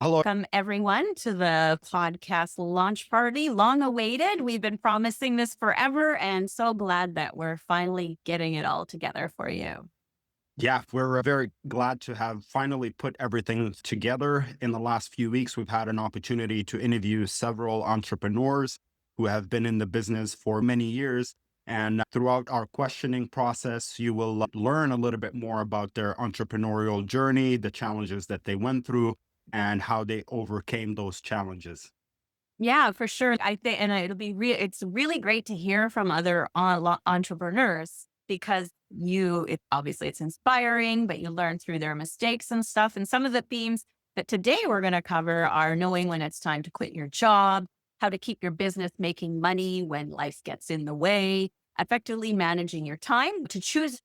Hello. Welcome, everyone, to the podcast launch party. Long awaited. We've been promising this forever and so glad that we're finally getting it all together for you. Yeah, we're very glad to have finally put everything together. In the last few weeks, we've had an opportunity to interview several entrepreneurs who have been in the business for many years. And throughout our questioning process, you will learn a little bit more about their entrepreneurial journey, the challenges that they went through, and how they overcame those challenges. Yeah, for sure. I think, and it's really great to hear from other entrepreneurs because obviously it's inspiring, but you learn through their mistakes and stuff. And some of the themes that today we're going to cover are knowing when it's time to quit your job, how to keep your business making money when life gets in the way, effectively managing your time to choose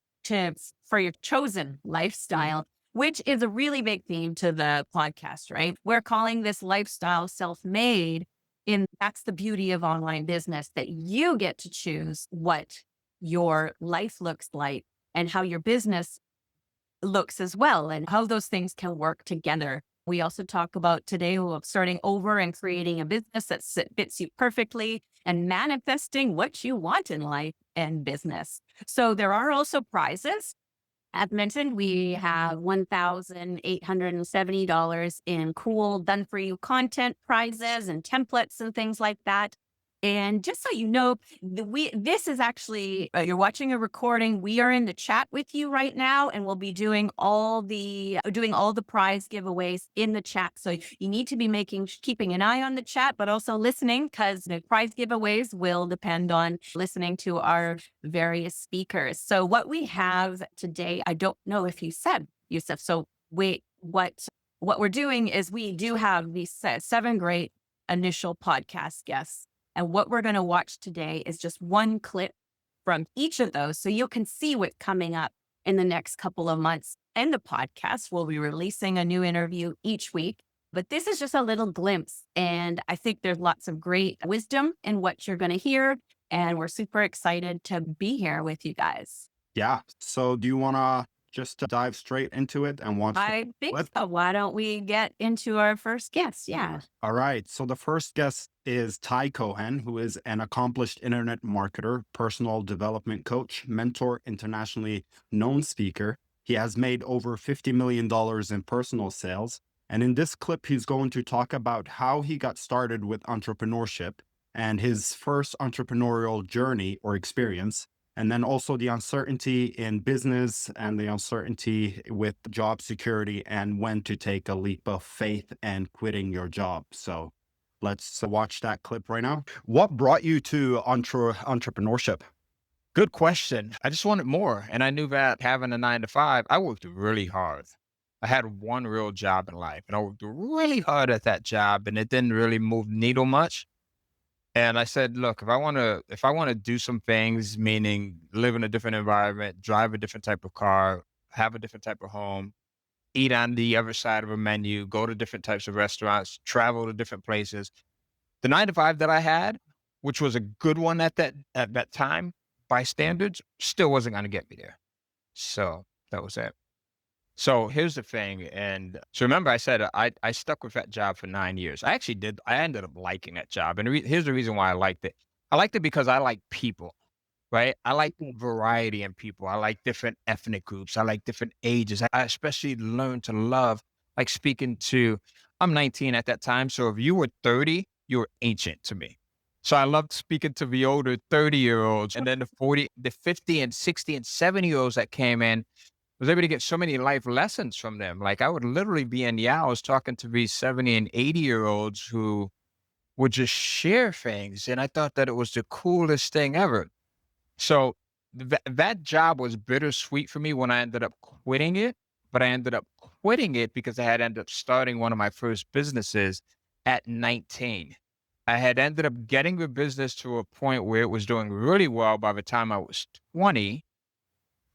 for your chosen lifestyle, which is a really big theme to the podcast, right? We're calling this lifestyle self-made, and that's the beauty of online business, that you get to choose what your life looks like and how your business looks as well, and how those things can work together. We also talk about today of starting over and creating a business that fits you perfectly and manifesting what you want in life and business. So there are also prizes. As mentioned, we have $1,870 in cool done for you content prizes and templates and things like that. And just so you know, this is actually you're watching a recording. We are in the chat with you right now, and we'll be doing all the prize giveaways in the chat. So you need to be keeping an eye on the chat, but also listening, because the prize giveaways will depend on listening to our various speakers. So what we have today, I don't know if you said, Yusuf. So what we're doing is we do have these seven great initial podcast guests. And what we're going to watch today is just one clip from each of those, so you can see what's coming up in the next couple of months. And the podcast will be releasing a new interview each week. But this is just a little glimpse. And I think there's lots of great wisdom in what you're going to hear. And we're super excited to be here with you guys. Yeah. So, do you want to just dive straight into it and watch the I think clip? so. Why don't we get into our first guest? Yeah. All right. So the first guest is Ty Cohen, who is an accomplished internet marketer, personal development coach, mentor, internationally known speaker. He has made over $50 million in personal sales. And in this clip, he's going to talk about how he got started with entrepreneurship and his first entrepreneurial journey or experience, and then also the uncertainty in business and the uncertainty with job security and when to take a leap of faith and quitting your job. So let's watch that clip right now. What brought you to entrepreneurship? Good question. I just wanted more. And I knew that having a 9 to 5, I worked really hard. I had one real job in life and I worked really hard at that job and it didn't really move the needle much. And I said, look, if I want to do some things, meaning live in a different environment, drive a different type of car, have a different type of home, eat on the other side of a menu, go to different types of restaurants, travel to different places. The 9 to 5 that I had, which was a good one at that time by standards, still wasn't gonna get me there. So, that was it. So, here's the thing, and so remember I said I stuck with that job for 9 years. I actually did. I ended up liking that job, and here's the reason why I liked it. I liked it because I like people, right? I like variety in people. I like different ethnic groups. I like different ages. I especially learned to love, like, speaking to I'm 19 at that time, so if you were 30, you were ancient to me. So I loved speaking to the older 30-year-olds and then the 40, the 50 and 60 and 70-year-olds that came in. I was able to get so many life lessons from them. Like I would literally be in the hours talking to these 70 and 80-year-olds who would just share things. And I thought that it was the coolest thing ever. So that job was bittersweet for me when I ended up quitting it, but I ended up quitting it because I had ended up starting one of my first businesses at 19. I had ended up getting the business to a point where it was doing really well by the time I was 20.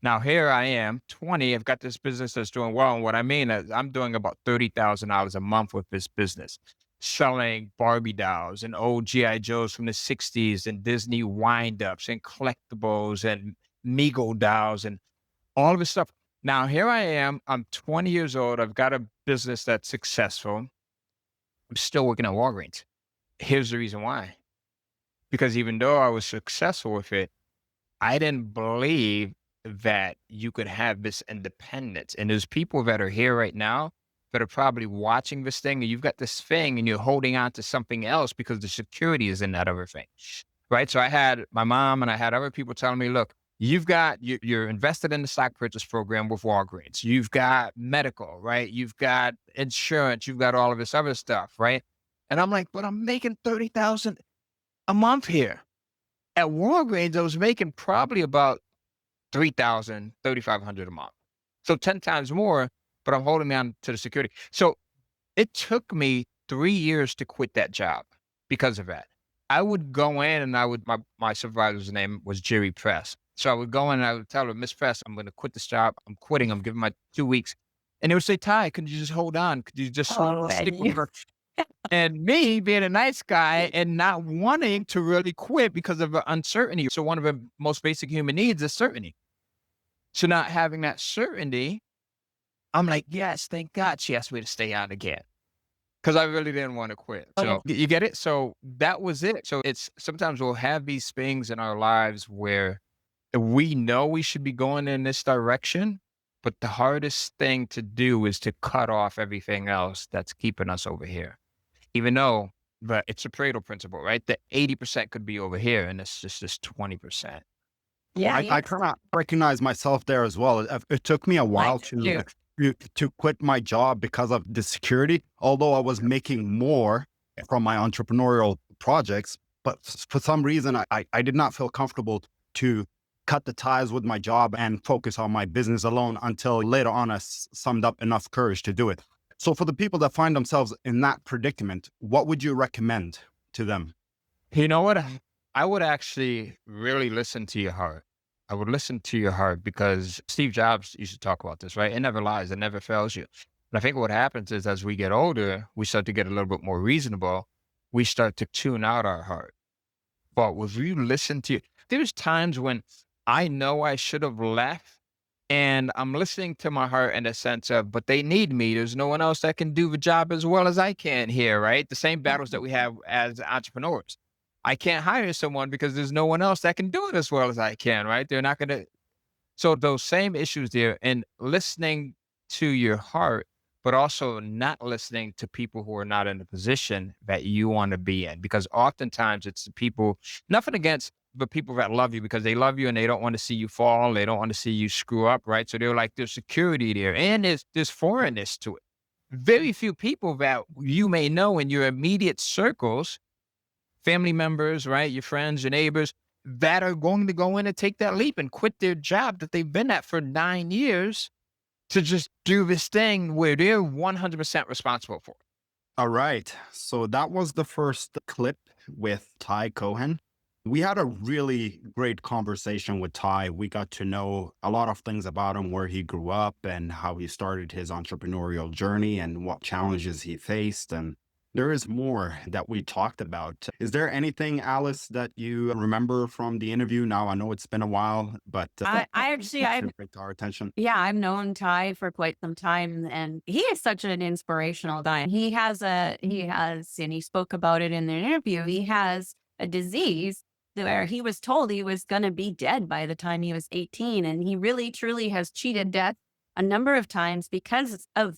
Now here I am, 20. I've got this business that's doing well. And what I mean is I'm doing about $30,000 a month with this business, selling Barbie dolls and old G.I. Joes from the 60s and Disney wind-ups and collectibles and Mego dolls and all of this stuff. Now here I am, I'm 20 years old. I've got a business that's successful. I'm still working at Walgreens. Here's the reason why. Because even though I was successful with it, I didn't believe that you could have this independence. And there's people that are here right now that are probably watching this thing, and you've got this thing and you're holding on to something else because the security is in that other thing. Right. So I had my mom and I had other people telling me, look, you're invested in the stock purchase program with Walgreens. You've got medical, right? You've got insurance, you've got all of this other stuff, right? And I'm like, but I'm making 30,000 a month here. At Walgreens, I was making probably about 3,000, 3,500 a month. So 10 times more, but I'm holding on to the security. So it took me 3 years to quit that job because of that. I would go in and my supervisor's name was Jerry Press. So I would go in and I would tell her, Miss Press, I'm gonna quit this job. I'm quitting. I'm giving my 2 weeks. And they would say, Ty, could you just hold on? Could you just Oh, stick and with her? And me being a nice guy and not wanting to really quit because of the uncertainty. So one of the most basic human needs is certainty. So not having that certainty, I'm like, yes, thank God she asked me to stay on again. Cause I really didn't want to quit. Oh, yeah. So you get it? So that was it. So it's sometimes we'll have these things in our lives where we know we should be going in this direction, but the hardest thing to do is to cut off everything else that's keeping us over here. Even though it's a Pareto principle, right? The 80% could be over here and it's just this 20%. Well, Yeah, I yes. kind of recognize myself there as well. It took me a I while do. to quit my job because of the security, although I was making more from my entrepreneurial projects. But for some reason, I did not feel comfortable to cut the ties with my job and focus on my business alone until later on summed up enough courage to do it. So for the people that find themselves in that predicament, what would you recommend to them? You know what? I would actually really listen to your heart. I would listen to your heart because Steve Jobs used to talk about this, right? It never lies, it never fails you. But I think what happens is as we get older, we start to get a little bit more reasonable. We start to tune out our heart. But if you listen to, there's times when I know I should have left and I'm listening to my heart in a sense of, but they need me. There's no one else that can do the job as well as I can here, right? The same battles that we have as entrepreneurs. I can't hire someone because there's no one else that can do it as well as I can, right? They're not going to. So those same issues there and listening to your heart, but also not listening to people who are not in the position that you want to be in. Because oftentimes it's the people, nothing against the people that love you because they love you and they don't want to see you fall. They don't want to see you screw up, right? So they're like, there's security there and there's foreignness to it. Very few people that you may know in your immediate circles, family members, right? Your friends, your neighbors that are going to go in and take that leap and quit their job that they've been at for 9 years to just do this thing where they're 100% responsible for it. All right. So that was the first clip with Ty Cohen. We had a really great conversation with Ty. We got to know a lot of things about him, where he grew up and how he started his entrepreneurial journey and what challenges he faced. And there is more that we talked about. Is there anything, Alice, that you remember from the interview? Now, I know it's been a while, but I actually, should bring to our attention. yeah, I've known Ty for quite some time and he is such an inspirational guy. And he spoke about it in the interview. He has a disease where he was told he was going to be dead by the time he was 18. And he really, truly has cheated death a number of times because of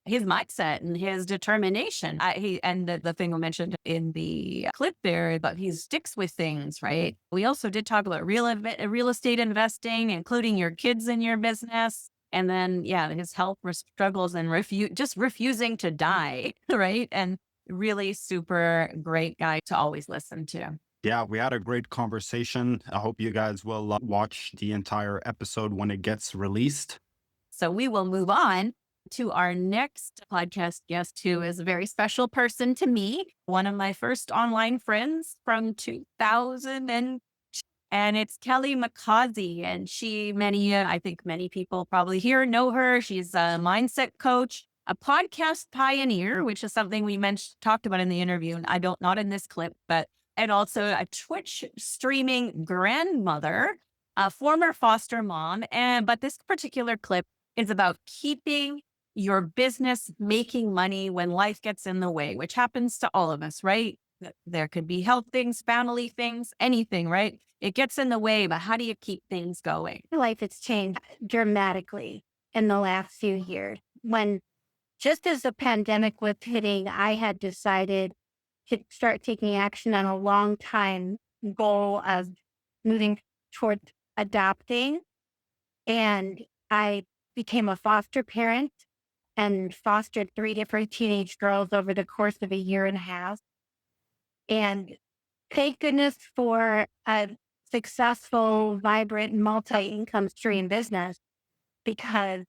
his mindset and his determination. And the thing we mentioned in the clip there, but he sticks with things, right? We also did talk about real estate investing, including your kids in your business. And then, yeah, his health struggles and just refusing to die, right? And really super great guy to always listen to. Yeah, we had a great conversation. I hope you guys will watch the entire episode when it gets released. So we will move on to our next podcast guest, who is a very special person to me, one of my first online friends from 2000, and it's Kelly McCausey. And I think many people probably here know her. She's a mindset coach, a podcast pioneer, which is something we talked about in the interview. And not in this clip, and also a Twitch streaming grandmother, a former foster mom. But this particular clip is about keeping your business making money when life gets in the way, which happens to all of us, right? There could be health things, family things, anything, right? It gets in the way, but how do you keep things going? Life has changed dramatically in the last few years. When just as the pandemic was hitting, I had decided to start taking action on a long time goal of moving towards adopting. And I became a foster parent and fostered 3 different teenage girls over the course of a year and a half. And thank goodness for a successful, vibrant, multi-income stream business, because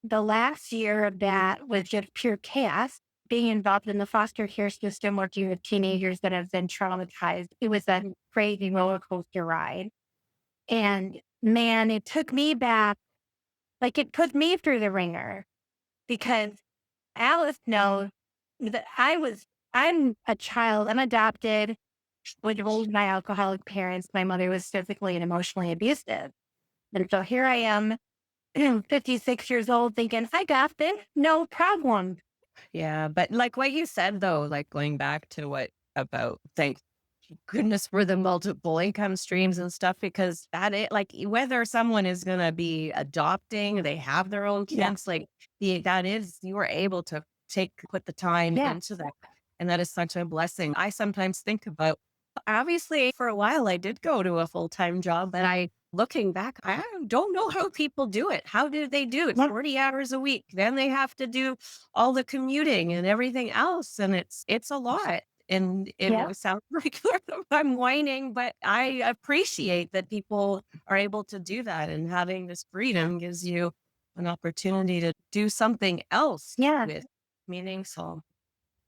the last year of that was just pure chaos. Being involved in the foster care system, working with teenagers that have been traumatized, it was a crazy roller coaster ride. And man, it took me back, like it put me through the ringer, because Alice knows that I'm a child, I'm adopted, was raised by alcoholic parents. My mother was physically and emotionally abusive. And so here I am, 56 years old, thinking, I got this, no problem. Yeah, but like what you said though, like going back to what about thank goodness for the multiple income streams and stuff, because that it like whether someone is gonna be adopting, they have their own Yeah. kids, like that is you are able to put the time Yeah. into that. And that is such a blessing. I sometimes think about obviously for a while I did go to a full-time job, but I looking back, I don't know how people do it. How do they do it? Yeah. 40 hours a week. Then they have to do all the commuting and everything else. And it's a lot. And Yeah. it sounds like I'm whining, but I appreciate that people are able to do that. And having this freedom gives you an opportunity to do something else Yeah. with meaning. So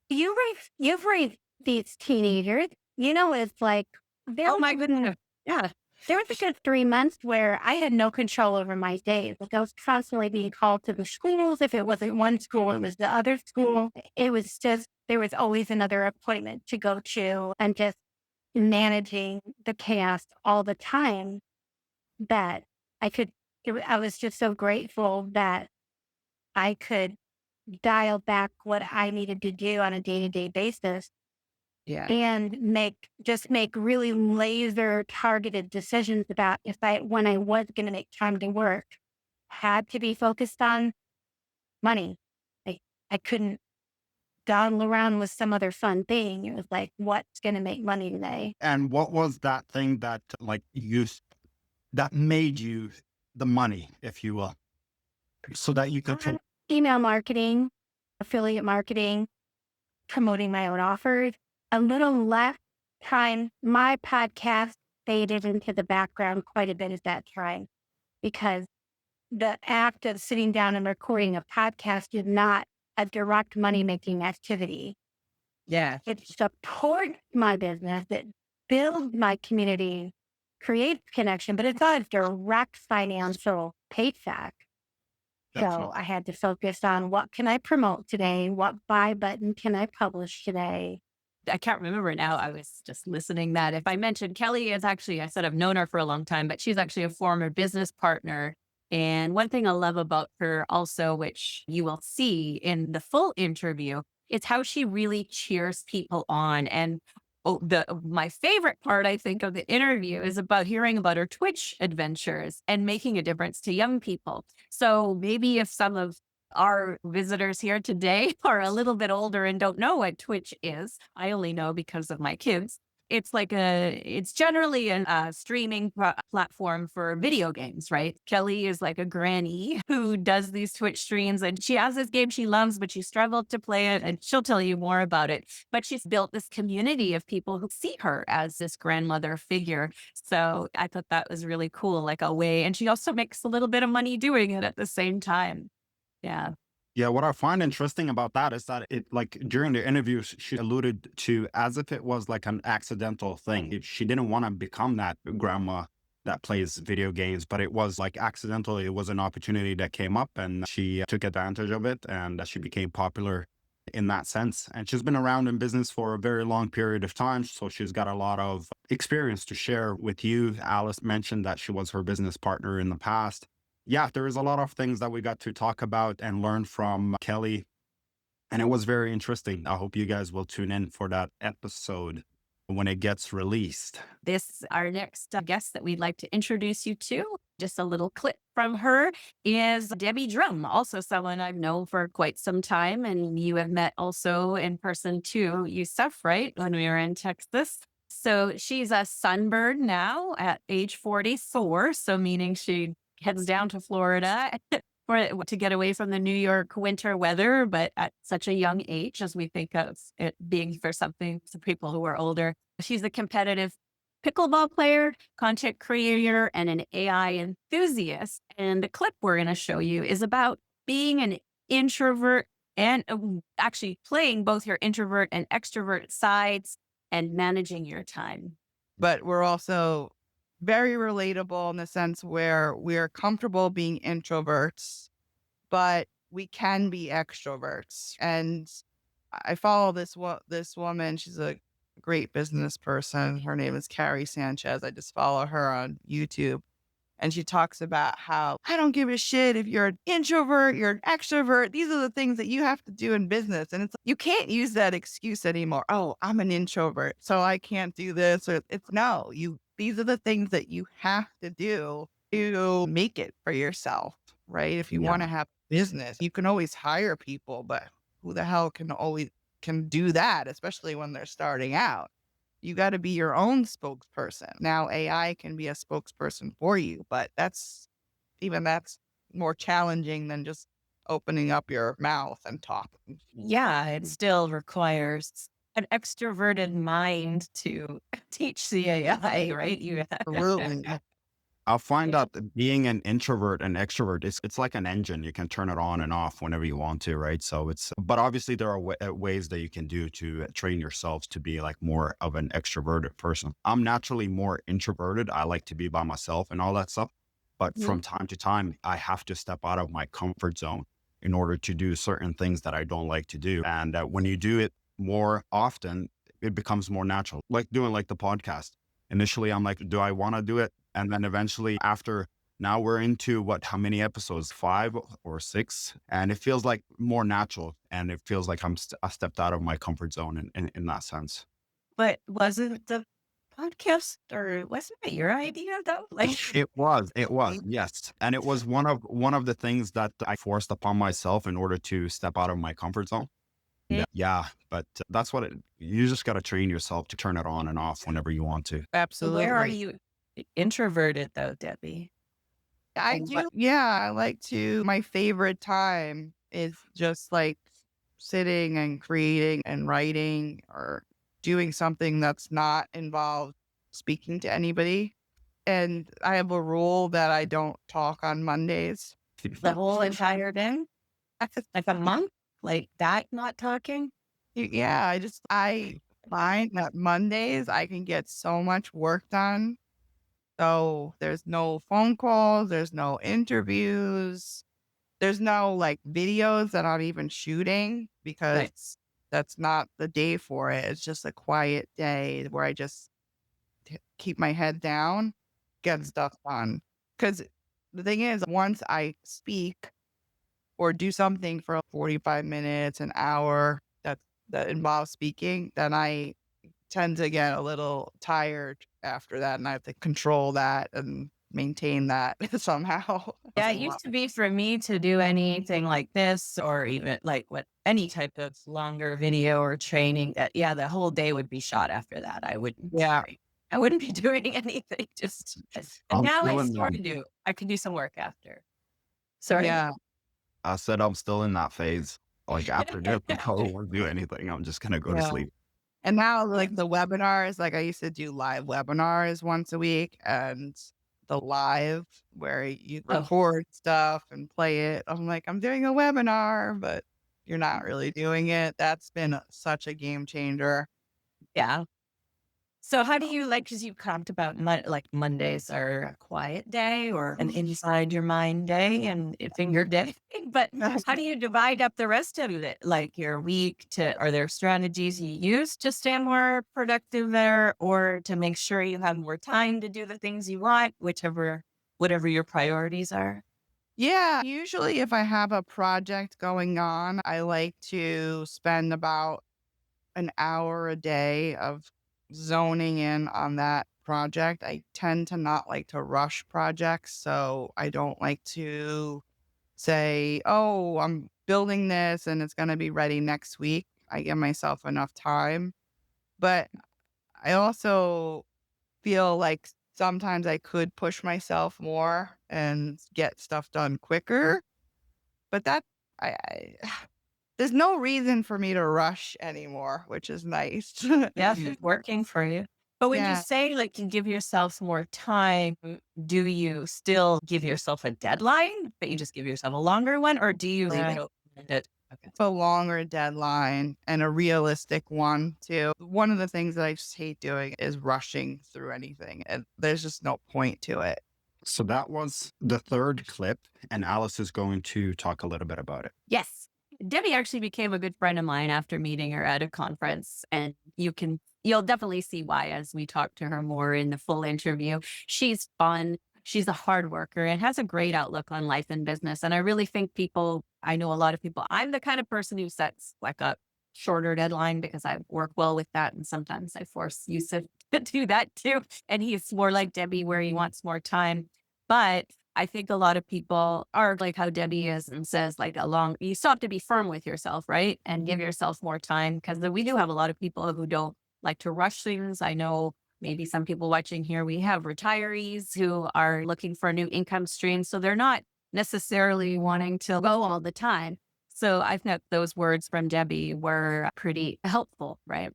You've raised these teenagers. It's like, oh my goodness. Yeah. there was a good 3 months where I had no control over my days. Like I was constantly being called to the schools. If it wasn't one school, it was the other school. It was just, there was always another appointment to go to, and just managing the chaos all the time, that I could, I was just so grateful that I could dial back what I needed to do on a day-to-day basis, Yeah. and make really laser targeted decisions about when I was going to make time to work, had to be focused on money. I couldn't dawdle around with some other fun thing. It was like, what's going to make money today? And what was that thing that like that made you the money, if you will, so that you could Email marketing, affiliate marketing, promoting my own offers, a little less time. My podcast faded into the background quite a bit at that time, because the act of sitting down and recording a podcast is not a direct money making activity. Yeah. It supports my business, it builds my community, creates connection, but it's not a direct financial paycheck. Definitely. So I had to focus on, what can I promote today? What buy button can I publish today? I can't remember now. I was just listening that if I mentioned Kelly is actually, I said I've known her for a long time, but she's actually a former business partner. And one thing I love about her also, which you will see in the full interview, is how she really cheers people on. And my favorite part, I think, of the interview is about hearing about her Twitch adventures and making a difference to young people. So maybe if some of our visitors here today are a little bit older and don't know what Twitch is, I only know because of my kids. It's generally a streaming platform for video games, right? Kelly is like a granny who does these Twitch streams, and she has this game she loves, but she struggled to play it, and she'll tell you more about it. But she's built this community of people who see her as this grandmother figure. So I thought that was really cool, like a way. And she also makes a little bit of money doing it at the same time. Yeah. Yeah, what I find interesting about that is that it like during the interviews she alluded to as if it was like an accidental thing. She didn't want to become that grandma that plays video games, but it was like accidentally, it was an opportunity that came up and she took advantage of it, and she became popular in that sense. And she's been around in business for a very long period of time, so she's got a lot of experience to share with you. Alice mentioned that she was her business partner in the past. Yeah, there is a lot of things that we got to talk about and learn from Kelly, and it was very interesting. I hope you guys will tune in for that episode when it gets released. This, our next guest that we'd like to introduce you to, just a little clip from her, is Debbie Drum, also someone I've known for quite some time. And you have met also in person too, Yusuf, right? When we were in Texas. So she's a sunbird now at age 44. So meaning she heads down to Florida to get away from the New York winter weather, but at such a young age as we think of it being for something for people who are older. She's a competitive pickleball player, content creator, and an AI enthusiast. And the clip we're going to show you is about being an introvert and actually playing both your introvert and extrovert sides and managing your time. But we're also very relatable in the sense where we're comfortable being introverts, but we can be extroverts. And I follow this woman. She's a great business person. Her name is Carrie Sanchez. I just follow her on YouTube. And she talks about how I don't give a shit if you're an introvert, you're an extrovert. These are the things that you have to do in business. And it's you can't use that excuse anymore. Oh, I'm an introvert, so I can't do this. Or it's no, these are the things that you have to do to make it for yourself, right? If you Yeah. want to have business, you can always hire people, but who the hell can do that, especially when they're starting out? You got to be your own spokesperson. Now AI can be a spokesperson for you, but that's more challenging than just opening up your mouth and talking. Yeah, it still requires an extroverted mind to teach the AI, right? You Absolutely. I'll find out that being an introvert and extrovert it's like an engine. You can turn it on and off whenever you want to, right? So but obviously there are ways that you can do to train yourselves to be like more of an extroverted person. I'm naturally more introverted. I like to be by myself and all that stuff. But from time to time, I have to step out of my comfort zone in order to do certain things that I don't like to do. And when you do it more often, it becomes more natural. Like doing like the podcast. Initially, I'm like, do I want to do it? And then eventually now we're into how many episodes, 5 or 6. And it feels like more natural. And it feels like I stepped out of my comfort zone in that sense. But wasn't the podcast, or wasn't it your idea though? Like, It was, yes. And it was one of the things that I forced upon myself in order to step out of my comfort zone. Yeah, but that's you just got to train yourself to turn it on and off whenever you want to. Absolutely. where are you introverted though, Debbie? I do. Yeah, my favorite time is just like sitting and creating and writing or doing something that's not involved speaking to anybody. And I have a rule that I don't talk on Mondays. The whole entire day? Like a month? Like that, not talking? Yeah, I find that Mondays I can get so much work done. So there's no phone calls, there's no interviews, there's no like videos that I'm even shooting because that's not the day for it. It's just a quiet day where I just keep my head down, get stuff done. Because the thing is, once I speak or do something for 45 minutes, an hour that involves speaking, then I tend to get a little tired after that, and I have to control that and maintain that somehow. Yeah, it used to be for me to do anything like this or even like any type of longer video or training that, the whole day would be shot after that. I wouldn't be doing anything. And now I sort of do. I can do some work after. Sorry. Yeah. I said I'm still in that phase. Like after this, I don't want to do anything. I'm just gonna go to sleep. And now like the webinars, like I used to do live webinars once a week, and the live where you record stuff and play it. I'm like, I'm doing a webinar, but you're not really doing it. That's been such a game changer. Yeah. So how do you because you talked about like Mondays are a quiet day or an inside your mind day and a finger day, but how do you divide up the rest of it? Like your week are there strategies you use to stay more productive there or to make sure you have more time to do the things you want, whatever your priorities are? Yeah, usually if I have a project going on, I like to spend about an hour a day of zoning in on that project. I tend to not like to rush projects, so I don't like to say, "Oh, I'm building this and it's going to be ready next week." I give myself enough time, but I also feel like sometimes I could push myself more and get stuff done quicker, but I there's no reason for me to rush anymore, which is nice. Yeah, it's working for you. But when you Yeah. say like you give yourself more time, do you still give yourself a deadline, but you just give yourself a longer one, or do you leave it open-ended? Okay. A longer deadline and a realistic one too. One of the things that I just hate doing is rushing through anything, and there's just no point to it. So that was the third clip, and Alice is going to talk a little bit about it. Yes. Debbie actually became a good friend of mine after meeting her at a conference. And you'll definitely see why as we talk to her more in the full interview. She's fun. She's a hard worker and has a great outlook on life and business. And I really think I know a lot of people, I'm the kind of person who sets like a shorter deadline because I work well with that. And sometimes I force Yusuf to do that too. And he's more like Debbie where he wants more time. But I think a lot of people are like how Debbie is and says like you still have to be firm with yourself, right? And give yourself more time because we do have a lot of people who don't like to rush things. I know maybe some people watching here, we have retirees who are looking for a new income stream. So they're not necessarily wanting to go all the time. So I think those words from Debbie were pretty helpful, right?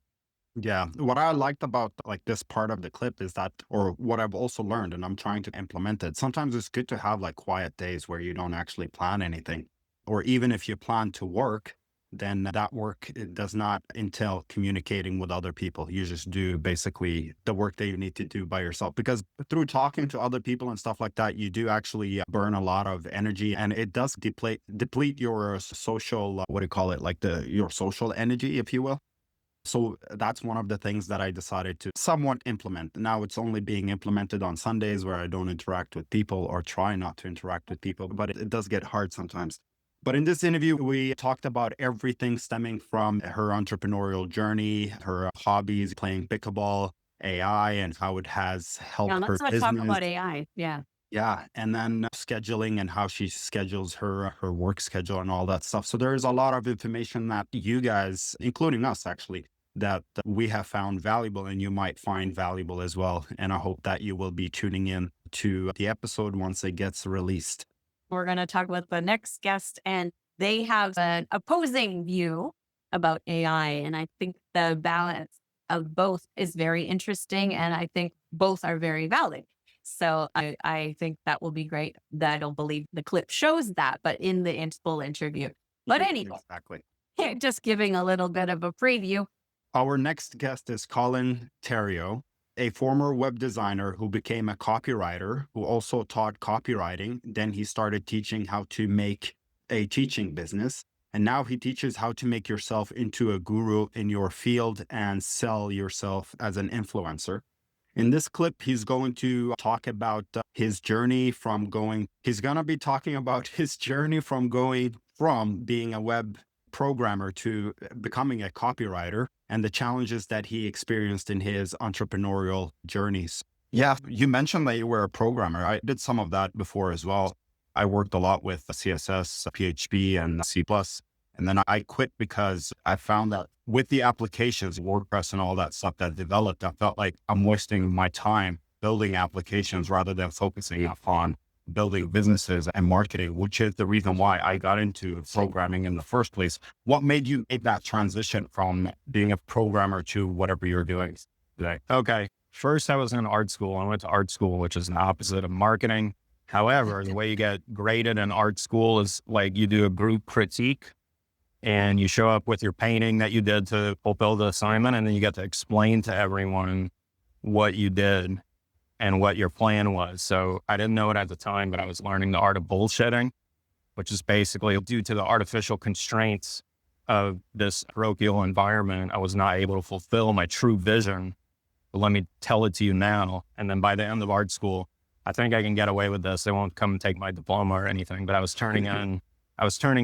Yeah, what I liked about like this part of the clip is that, or what I've also learned, and I'm trying to implement it. Sometimes it's good to have like quiet days where you don't actually plan anything, or even if you plan to work, then that work it does not entail communicating with other people. You just do basically the work that you need to do by yourself. Because through talking to other people and stuff like that, you do actually burn a lot of energy, and it does deplete your social what do you call it, like your social energy, if you will. So that's one of the things that I decided to somewhat implement. Now it's only being implemented on Sundays where I don't interact with people or try not to interact with people, but it does get hard sometimes. But in this interview, we talked about everything stemming from her entrepreneurial journey, her hobbies, playing pickleball, AI, and how it has Yeah, helped her let's not talk business. about AI. Yeah. Yeah, and then scheduling and how she schedules her work schedule and all that stuff. So there is a lot of information that you guys, including us actually, that we have found valuable and you might find valuable as well. And I hope that you will be tuning in to the episode once it gets released. We're going to talk with the next guest, and they have an opposing view about AI. And I think the balance of both is very interesting. And I think both are very valid. So I think that will be great. I don't believe the clip shows that, but in the full interview. But anyway, Exactly. just giving a little bit of a preview. Our next guest is Colin Terrio, a former web designer who became a copywriter, who also taught copywriting. Then he started teaching how to make a teaching business. And now he teaches how to make yourself into a guru in your field and sell yourself as an influencer. In this clip, he's going to talk about his journey he's going to be talking about his journey from going from being a web programmer to becoming a copywriter and the challenges that he experienced in his entrepreneurial journeys. Yeah, you mentioned that you were a programmer. I did some of that before as well. I worked a lot with CSS, PHP, and C++. And then I quit because I found that with the applications, WordPress and all that stuff that developed, I felt like I'm wasting my time building applications rather than focusing upon building businesses and marketing, which is the reason why I got into programming in the first place. What made you make that transition from being a programmer to whatever you're doing today? Okay. First, I was in art school. I went to art school, which is the opposite of marketing. However, the way you get graded in art school is like you do a group critique and you show up with your painting that you did to fulfill the assignment. And then you get to explain to everyone what you did and what your plan was. So I didn't know it at the time, but I was learning the art of bullshitting, which is basically due to the artificial constraints of this parochial environment. I was not able to fulfill my true vision. But let me tell it to you now. And then by the end of art school, I think I can get away with this. They won't come and take my diploma or anything, but I was turning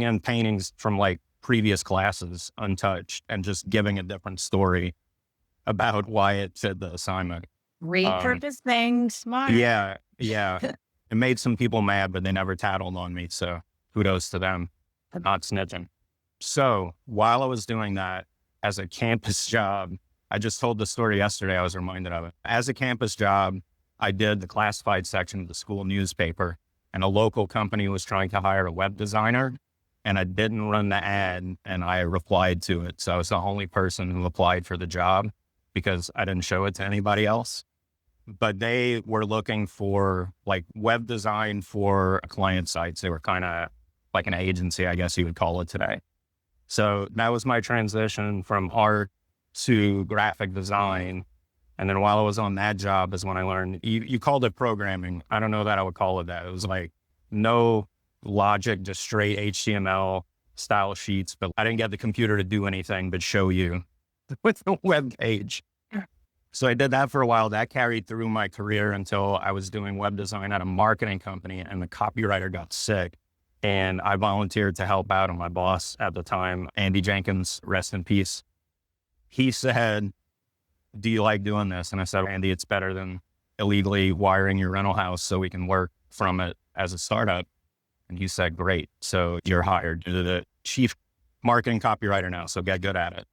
in paintings from like previous classes untouched and just giving a different story about why it fit the assignment. Repurposing, smart. Yeah. It made some people mad, but they never tattled on me. So kudos to them for not snitching. So while I was doing that as a campus job, I just told the story yesterday. I was reminded of it. As a campus job, I did the classified section of the school newspaper, and a local company was trying to hire a web designer, and I didn't run the ad, and I replied to it. So I was the only person who applied for the job because I didn't show it to anybody else. But they were looking for like web design for client sites. They were kind of like an agency, I guess you would call it today. So that was my transition from art to graphic design. And then while I was on that job is when I learned, you called it programming. I don't know that I would call it that. It was like no logic, just straight HTML style sheets, but I didn't get the computer to do anything but show you with the web page. So I did that for a while. That carried through my career until I was doing web design at a marketing company, and the copywriter got sick. And I volunteered to help out. And my boss at the time, Andy Jenkins, rest in peace, he said, do you like doing this? And I said, Andy, it's better than illegally wiring your rental house so we can work from it as a startup. And he said, great. So you're hired. You're the chief marketing copywriter now. So get good at it.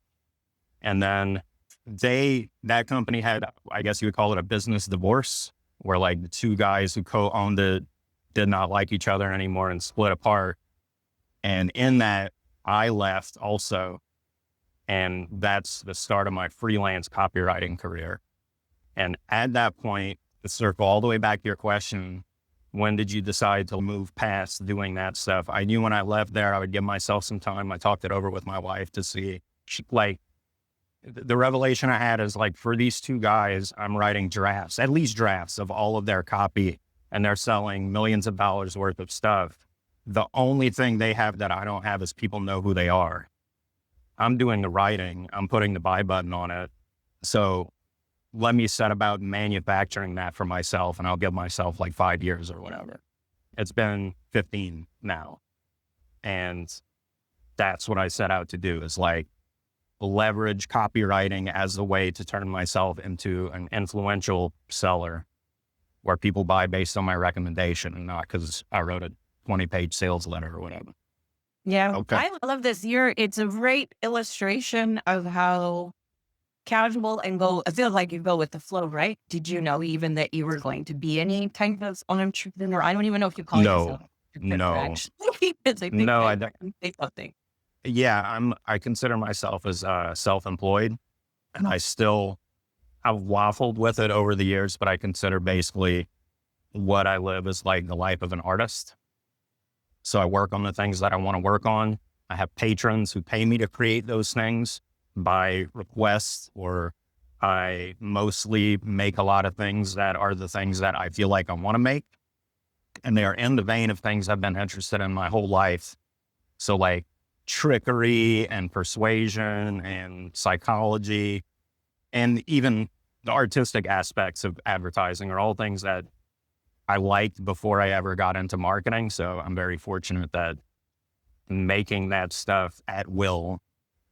And then that company had, I guess you would call it a business divorce, where like the two guys who co-owned it did not like each other anymore and split apart. And in that, I left also. And that's the start of my freelance copywriting career. And at that point, to circle all the way back to your question, when did you decide to move past doing that stuff? I knew when I left there, I would give myself some time. I talked it over with my wife to see, like, the revelation I had is like, for these two guys, I'm writing drafts, at least drafts of all of their copy, and they're selling millions of dollars worth of stuff. The only thing they have that I don't have is people know who they are. I'm doing the writing. I'm putting the buy button on it. So let me set about manufacturing that for myself, and I'll give myself like 5 years or whatever. It's been 15 now. And that's what I set out to do, is like leverage copywriting as a way to turn myself into an influential seller where people buy based on my recommendation and not because I wrote a 20-page sales letter or whatever. Yeah. Okay. I love this. It's a great illustration of how casual and I feel like you go with the flow, right? Did you know even that you were going to be any type of entrepreneur? I don't even know if you call yourself an entrepreneur, No. actually. Because I think No, I I don't. can say something. Yeah, I consider myself as self-employed, and I've waffled with it over the years, but I consider basically what I live as like the life of an artist. So I work on the things that I want to work on. I have patrons who pay me to create those things by request, or I mostly make a lot of things that are the things that I feel like I want to make. And they are in the vein of things I've been interested in my whole life. So like trickery and persuasion and psychology, and even the artistic aspects of advertising are all things that I liked before I ever got into marketing. So I'm very fortunate that making that stuff at will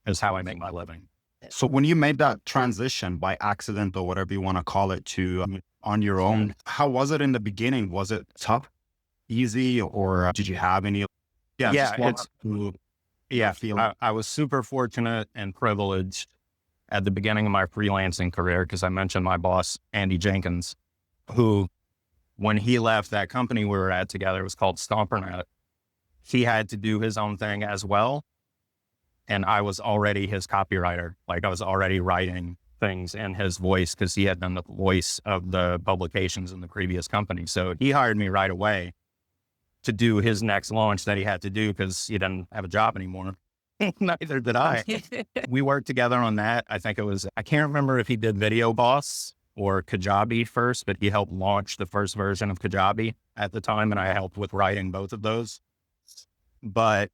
is how I make my living. So when you made that transition by accident or whatever you want to call it to on your own, how was it in the beginning? Was it tough, easy, or did you have any? Yeah, just walk through that feeling. I was super fortunate and privileged at the beginning of my freelancing career, because I mentioned my boss, Andy Jenkins, who, when he left that company we were at together, it was called Stompernet, he had to do his own thing as well. And I was already his copywriter. Like I was already writing things in his voice because he had been the voice of the publications in the previous company. So he hired me right away to do his next launch that he had to do because he didn't have a job anymore. Neither did I. We worked together on that. I can't remember if he did Video Boss or Kajabi first, but he helped launch the first version of Kajabi at the time. And I helped with writing both of those. But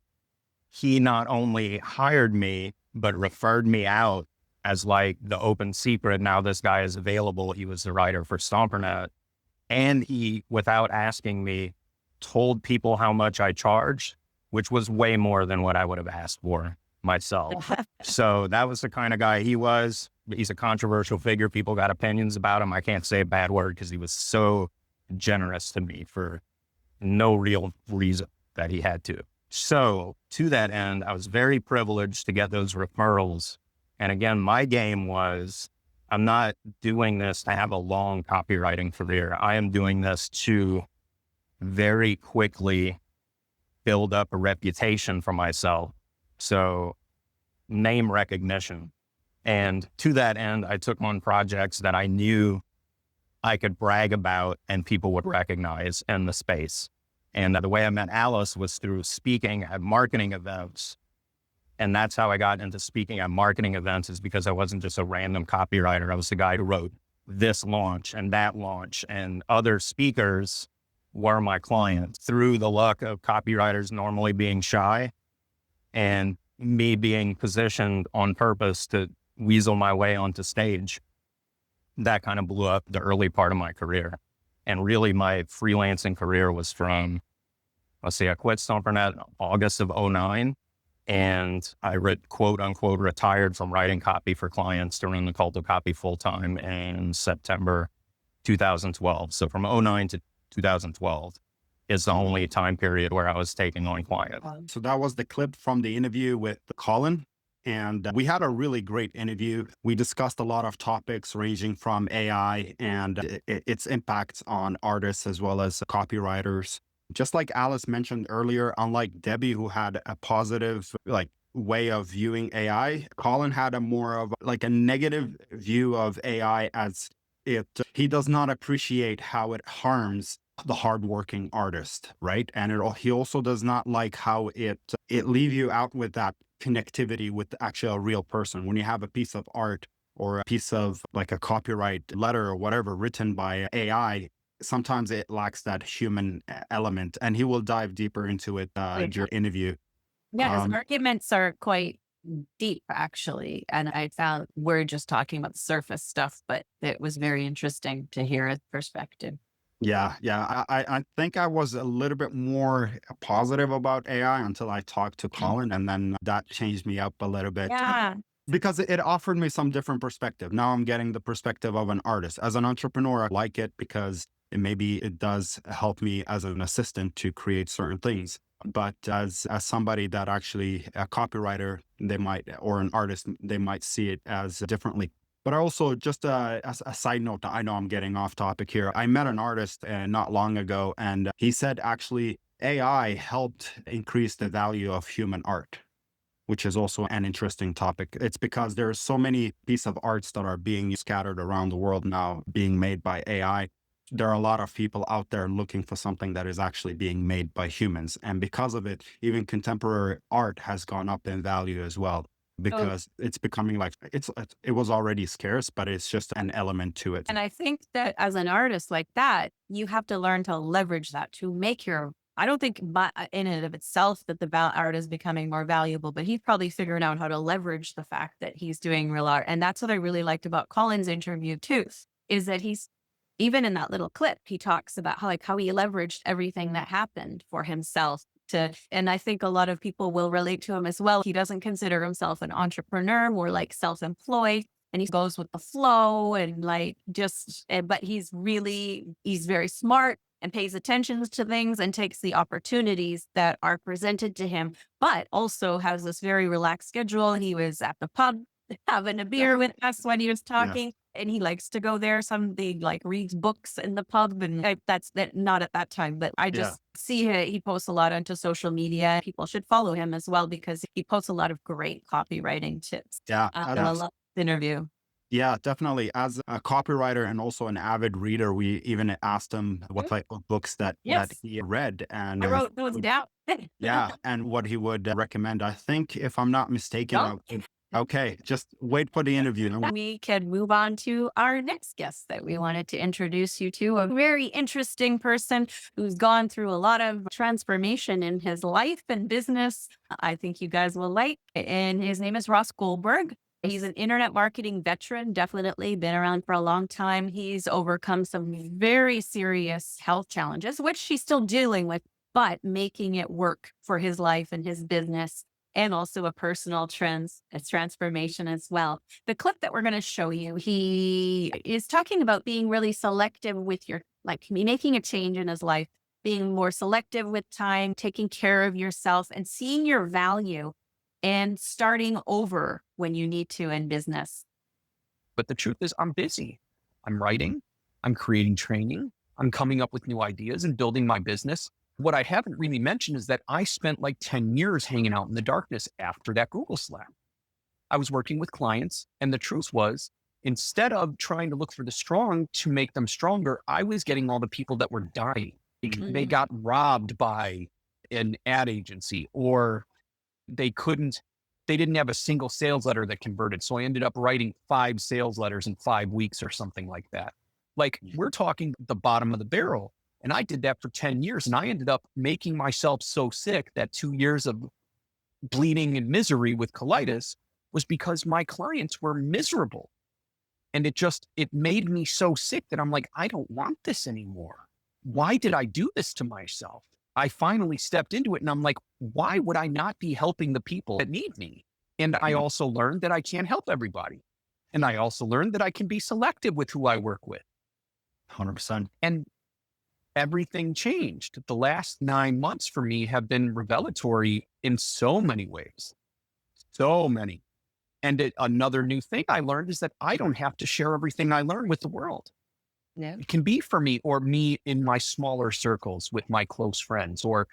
he not only hired me, but referred me out as like the open secret. Now this guy is available. He was the writer for Stompernet. And he, without asking me, told people how much I charged, which was way more than what I would have asked for myself. So that was the kind of guy he was. He's a controversial figure. People got opinions about him. I can't say a bad word because he was so generous to me for no real reason that he had to. So to that end, I was very privileged to get those referrals. And again, my game was, I'm not doing this to have a long copywriting career. I am doing this to very quickly build up a reputation for myself. So name recognition. And to that end, I took on projects that I knew I could brag about and people would recognize in the space. And the way I met Alice was through speaking at marketing events. And that's how I got into speaking at marketing events, is because I wasn't just a random copywriter. I was the guy who wrote this launch and that launch, and other speakers were my clients. Through the luck of copywriters normally being shy and me being positioned on purpose to weasel my way onto stage, that kind of blew up the early part of my career. And really my freelancing career was from, I quit StomperNet in August of 2009. And I quote unquote retired from writing copy for clients to run the Cult of Copy full time in September 2012. So from 2009 to 2012 is the only time period where I was taking on clients. So that was the clip from the interview with Colin. And we had a really great interview. We discussed a lot of topics ranging from AI and its impacts on artists as well as copywriters. Just like Alice mentioned earlier, unlike Debbie, who had a positive way of viewing AI, Colin had a more of a negative view of AI, as he does not appreciate how it harms the hardworking artist, right? And he also does not like how it leave you out with that connectivity with actually a real person. When you have a piece of art or a piece of a copyright letter or whatever written by AI, sometimes it lacks that human element, and he will dive deeper into it in your interview. Yeah, his arguments are quite deep, actually. And I found we're just talking about the surface stuff, but it was very interesting to hear his perspective. Yeah. I think I was a little bit more positive about AI until I talked to Colin, and then that changed me up a little bit. Yeah. Because it offered me some different perspective. Now I'm getting the perspective of an artist. As an entrepreneur, I like it because maybe it does help me as an assistant to create certain things. But as somebody that actually a copywriter, or an artist, they might see it as differently. But also, just as a side note, I know I'm getting off topic here. I met an artist not long ago, and he said actually AI helped increase the value of human art, which is also an interesting topic. It's because there are so many pieces of arts that are being scattered around the world now, being made by AI. There are a lot of people out there looking for something that is actually being made by humans. And because of it, even contemporary art has gone up in value as well, because it's becoming it was already scarce, but it's just an element to it. And I think that as an artist like that, you have to learn to leverage that to make I don't think in and of itself that the art is becoming more valuable, but he's probably figuring out how to leverage the fact that he's doing real art. And that's what I really liked about Colin's interview too, is that he's, even in that little clip, he talks about how he leveraged everything that happened for himself and I think a lot of people will relate to him as well. He doesn't consider himself an entrepreneur, more like self-employed, and he goes with the flow and but he's very smart and pays attention to things and takes the opportunities that are presented to him, but also has this very relaxed schedule. He was at the pub having a beer with us when he was talking. And he likes to go there. Somebody reads books in the pub, and that's not at that time. But I just see he posts a lot onto social media. People should follow him as well because he posts a lot of great copywriting tips. Yeah, I love the interview. Yeah, definitely. As a copywriter and also an avid reader, we even asked him what type of books that he read, and I wrote those down. Yeah, and what he would recommend. I think, if I'm not mistaken, okay, just wait for the interview. We can move on to our next guest that we wanted to introduce you to, a very interesting person who's gone through a lot of transformation in his life and business. I think you guys will like, and his name is Ross Goldberg. He's an internet marketing veteran, definitely been around for a long time. He's overcome some very serious health challenges, which he's still dealing with, but making it work for his life and his business, and also a personal a transformation as well. The clip that we're going to show you, he is talking about being really selective with making a change in his life, being more selective with time, taking care of yourself, and seeing your value and starting over when you need to in business. But the truth is, I'm busy. I'm writing, I'm creating training, I'm coming up with new ideas and building my business. What I haven't really mentioned is that I spent like 10 years hanging out in the darkness after that Google slap. I was working with clients, and the truth was, instead of trying to look for the strong to make them stronger, I was getting all the people that were dying. They got robbed by an ad agency, or they didn't have a single sales letter that converted. So I ended up writing 5 sales letters in 5 weeks or something like that. Like, we're talking the bottom of the barrel. And I did that for 10 years. And I ended up making myself so sick that 2 years of bleeding and misery with colitis was because my clients were miserable. And it made me so sick that I'm like, I don't want this anymore. Why did I do this to myself? I finally stepped into it, and I'm like, why would I not be helping the people that need me? And I also learned that I can't help everybody. And I also learned that I can be selective with who I work with. 100%. And everything changed. The last 9 months for me have been revelatory in so many ways. So many. And another new thing I learned is that I don't have to share everything I learn with the world. Yeah. It can be for me, or me in my smaller circles with my close friends, or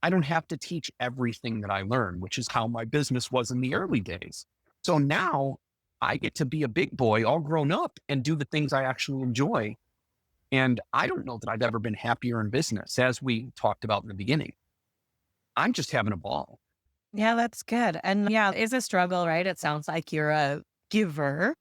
I don't have to teach everything that I learn, which is how my business was in the early days. So now I get to be a big boy, all grown up, and do the things I actually enjoy. And I don't know that I've ever been happier in business, as we talked about in the beginning. I'm just having a ball. Yeah, that's good. And yeah, it's a struggle, right? It sounds like you're a giver,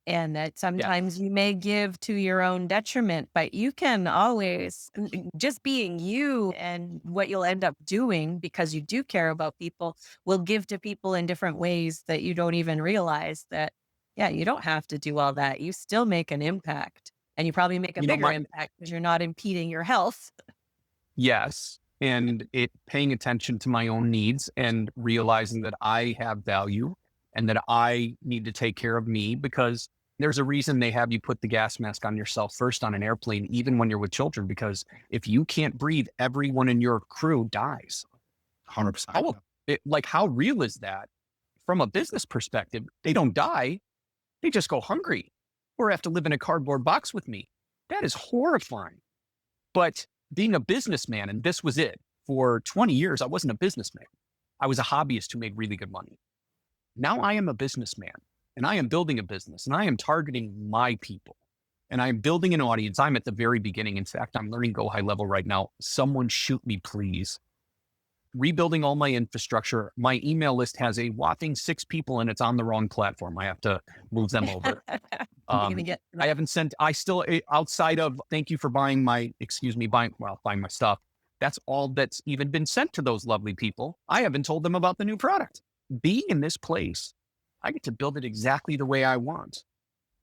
and that sometimes you may give to your own detriment, but you can always, just being you and what you'll end up doing, because you do care about people, will give to people in different ways that you don't even realize that, yeah, you don't have to do all that. You still make an impact, and you probably make a bigger impact because you're not impeding your health. Yes. And paying attention to my own needs and realizing that I have value and that I need to take care of me, because there's a reason they have you put the gas mask on yourself first on an airplane, even when you're with children, because if you can't breathe, everyone in your crew dies. 100%. How real is that? From a business perspective, they don't die. They just go hungry or have to live in a cardboard box with me. That is horrifying. But being a businessman, and this was it, for 20 years, I wasn't a businessman. I was a hobbyist who made really good money. Now I am a businessman, and I am building a business, and I am targeting my people, and I'm building an audience. I'm at the very beginning. In fact, I'm learning Go High Level right now. Someone shoot me, please. Rebuilding all my infrastructure. My email list has a whopping 6 people, and it's on the wrong platform. I have to move them over. I haven't sent, outside of thank you for buying my stuff. That's all that's even been sent to those lovely people. I haven't told them about the new product. Being in this place, I get to build it exactly the way I want.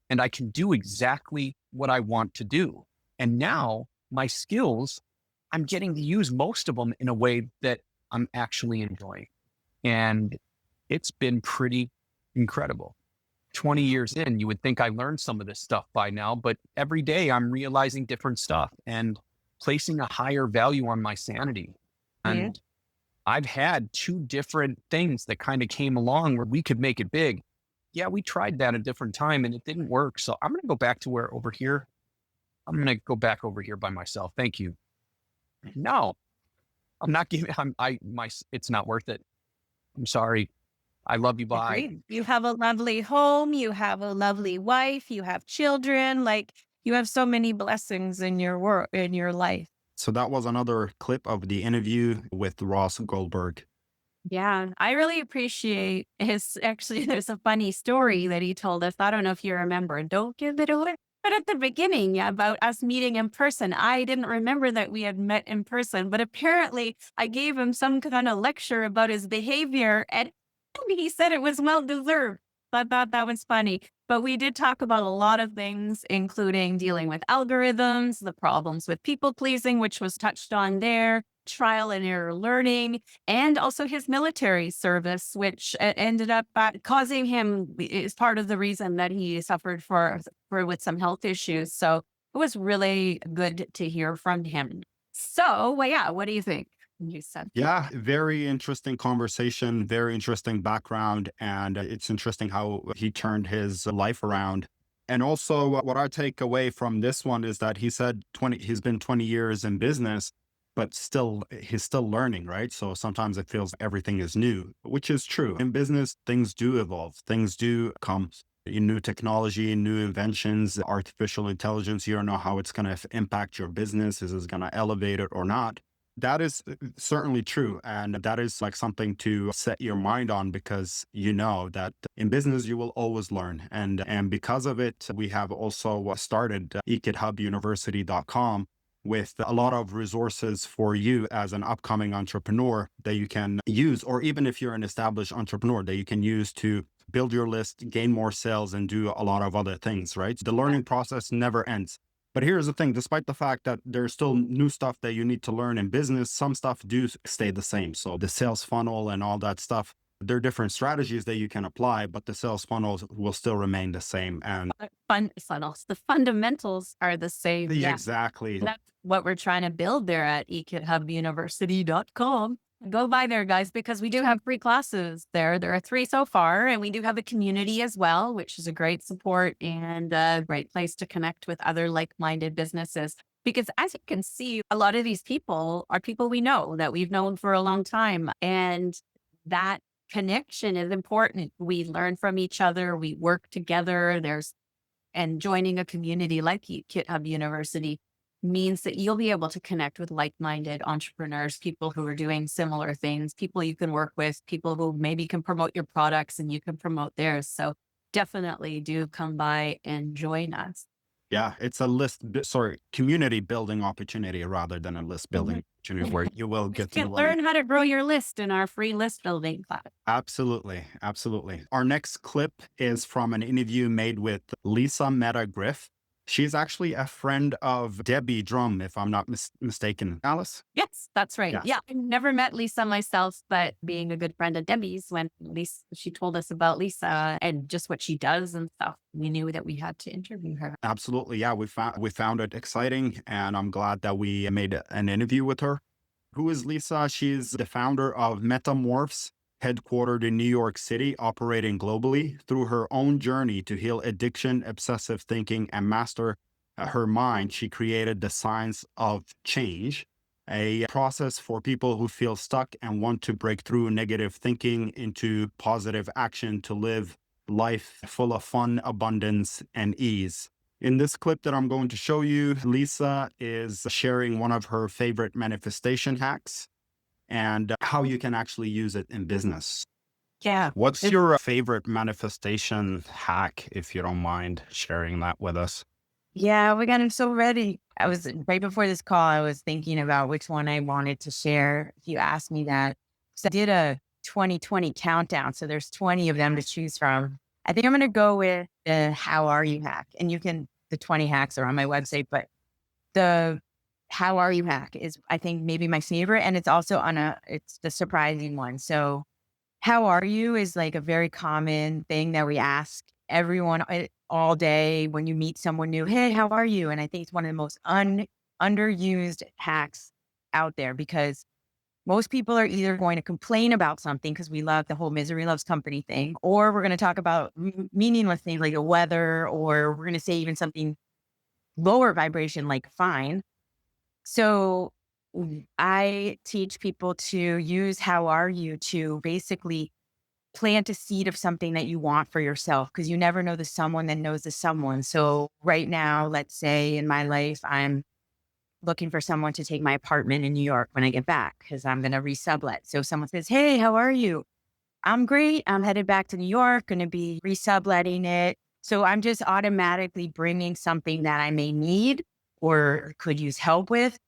And I can do exactly what I want to do. And now my skills, I'm getting to use most of them in a way that I'm actually enjoying. And it's been pretty incredible. 20 years in, you would think I learned some of this stuff by now, but every day I'm realizing different stuff and placing a higher value on my sanity. And I've had 2 different things that kind of came along where we could make it big. Yeah, we tried that a different time and it didn't work. So I'm going to go back to over here. I'm going to go back over here by myself. Thank you. No, I'm not giving, it's not worth it. I'm sorry. I love you. Bye. Agreed. You have a lovely home. You have a lovely wife. You have children. Like, you have so many blessings in your work, in your life. So that was another clip of the interview with Ross Goldberg. Yeah, I really appreciate there's a funny story that he told us. I don't know if you remember. Don't give it away. But at the beginning, about us meeting in person, I didn't remember that we had met in person. But apparently, I gave him some kind of lecture about his behavior, and he said it was well-deserved. I thought that was funny. But we did talk about a lot of things, including dealing with algorithms, the problems with people pleasing, which was touched on there, trial and error learning, and also his military service, which ended up causing him is part of the reason that he suffered for with some health issues. So it was really good to hear from him. So, well, yeah, what do you think? You said, Yeah, very interesting conversation, very interesting background. And it's interesting how he turned his life around. And also, what I take away from this one is that he said he's been 20 years in business, but he's still learning, right? So sometimes it feels everything is new, which is true. In business, things do evolve, things do come. In new technology, new inventions, artificial intelligence, you don't know how it's going to impact your business. Is it going to elevate it or not? That is certainly true. And that is like something to set your mind on, because you know that in business, you will always learn. And because of it, we have also started ekidhubuniversity.com with a lot of resources for you as an upcoming entrepreneur that you can use, or even if you're an established entrepreneur, that you can use to build your list, gain more sales, and do a lot of other things, right? The learning process never ends. But here's the thing, despite the fact that there's still new stuff that you need to learn in business, some stuff do stay the same. So the sales funnel and all that stuff, there are different strategies that you can apply, but the sales funnels will still remain the same. And funnels, the fundamentals are the same. Yeah. exactly. That's what we're trying to build there at ekidhubuniversity.com. Go by there, guys, because we do have free classes there. There are 3 so far, and we do have a community as well, which is a great support and a great place to connect with other like-minded businesses. Because as you can see, a lot of these people are people we know that we've known for a long time. And that connection is important. We learn from each other. We work together. And joining a community like GitHub University means that you'll be able to connect with like-minded entrepreneurs, people who are doing similar things, people you can work with, people who maybe can promote your products and you can promote theirs. So definitely do come by and join us. Yeah, it's a community building opportunity rather than a list building opportunity where you will get to learn how to grow your list in our free list building class. Absolutely. Absolutely. Our next clip is from an interview made with Lisa Meta Griff. She's actually a friend of Debbie Drum, if I'm not mistaken. Alice? Yes, that's right. Yes. Yeah, I never met Lisa myself, but being a good friend of Debbie's, when Lisa, she told us about Lisa and just what she does and stuff, we knew that we had to interview her. Absolutely. Yeah, we found it exciting, and I'm glad that we made an interview with her. Who is Lisa? She's the founder of Metamorphs, headquartered in New York City, operating globally. Through her own journey to heal addiction, obsessive thinking, and master her mind, she created the Science of Change, a process for people who feel stuck and want to break through negative thinking into positive action to live life full of fun, abundance, and ease. In this clip that I'm going to show you, Lisa is sharing one of her favorite manifestation hacks and how you can actually use it in business. Yeah. What's your favorite manifestation hack, if you don't mind sharing that with us? Yeah, we got him so ready. I was right before this call, I was thinking about which one I wanted to share. If you asked me that. So I did a 2020 countdown. So there's 20 of them to choose from. I think I'm going to go with the how are you hack. And the 20 hacks are on my website, but the how are you hack is, I think, maybe my favorite. And it's also it's the surprising one. So how are you is like a very common thing that we ask everyone all day when you meet someone new. Hey, how are you? And I think it's one of the most underused hacks out there, because most people are either going to complain about something, because we love the whole misery loves company thing, or we're going to talk about meaningless things like the weather, or we're going to say even something lower vibration like fine. So I teach people to use how are you to basically plant a seed of something that you want for yourself, because you never know the someone that knows the someone. So right now, let's say in my life, I'm looking for someone to take my apartment in New York when I get back, because I'm going to resublet. So if someone says, hey, how are you? I'm great. I'm headed back to New York, going to be resubletting it. So I'm just automatically bringing something that I may need or could use help with.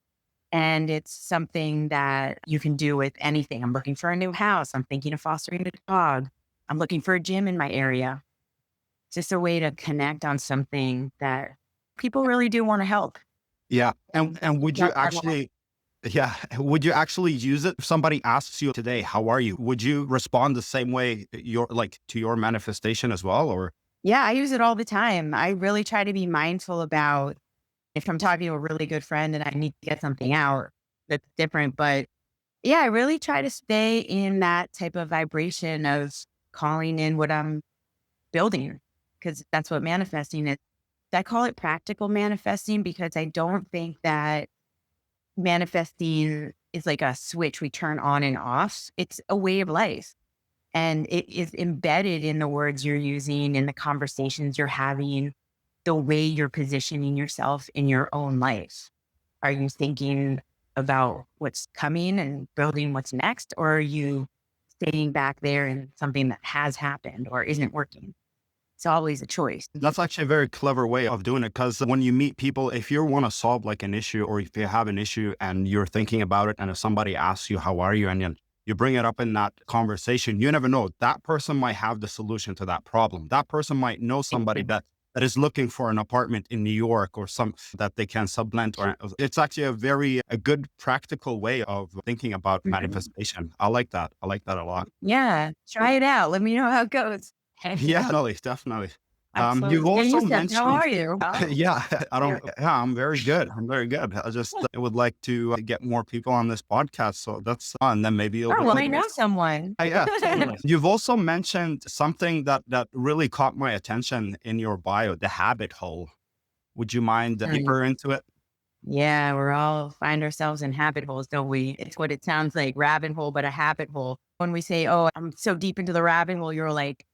And it's something that you can do with anything. I'm looking for a new house. I'm thinking of fostering a dog. I'm looking for a gym in my area. just a way to connect on something that people really do want to help. Yeah. And would you actually, yeah, would you actually use it? If somebody asks you today, how are you? Would you respond the same way to your manifestation as well? Or Yeah, I use it all the time. I really try to be mindful about if I'm talking to a really good friend and I need to get something out that's different. But yeah, I really try to stay in that type of vibration of calling in what I'm building, because that's what manifesting is. I call it practical manifesting because I don't think that manifesting is like a switch we turn on and off. It's a way of life. And it is embedded in the words you're using, in the conversations you're having, the way you're positioning yourself in your own life. Are you thinking about what's coming and building what's next? Or are you staying back there in something that has happened or isn't working? It's always a choice. that's actually a very clever way of doing it. Because when you meet people, if you want to solve like an issue, or if you have an issue and you're thinking about it, and if somebody asks you, how are you? And then you bring it up in that conversation, you never know. That person might have the solution to that problem. That person might know somebody that is looking for an apartment in New York, or some that they can sublet. Or it's actually a good practical way of thinking about manifestation. I like that. I like that a lot. Yeah, try it out. Let me know how it goes. Yeah, definitely. Absolutely. You've And also you said, mentioned, how are you? yeah, I'm very good. I'm very good. I just would like to get more people on this podcast. So that's fun. Then maybe you'll Oh, be well, like, I know someone. Yeah, totally. You've also mentioned something that really caught my attention in your bio, the habit hole. Would you mind deeper into it? Yeah, we're all find ourselves in habit holes, don't we? It's what it sounds like, rabbit hole, but a habit hole. When we say, oh, I'm so deep into the rabbit hole, you're like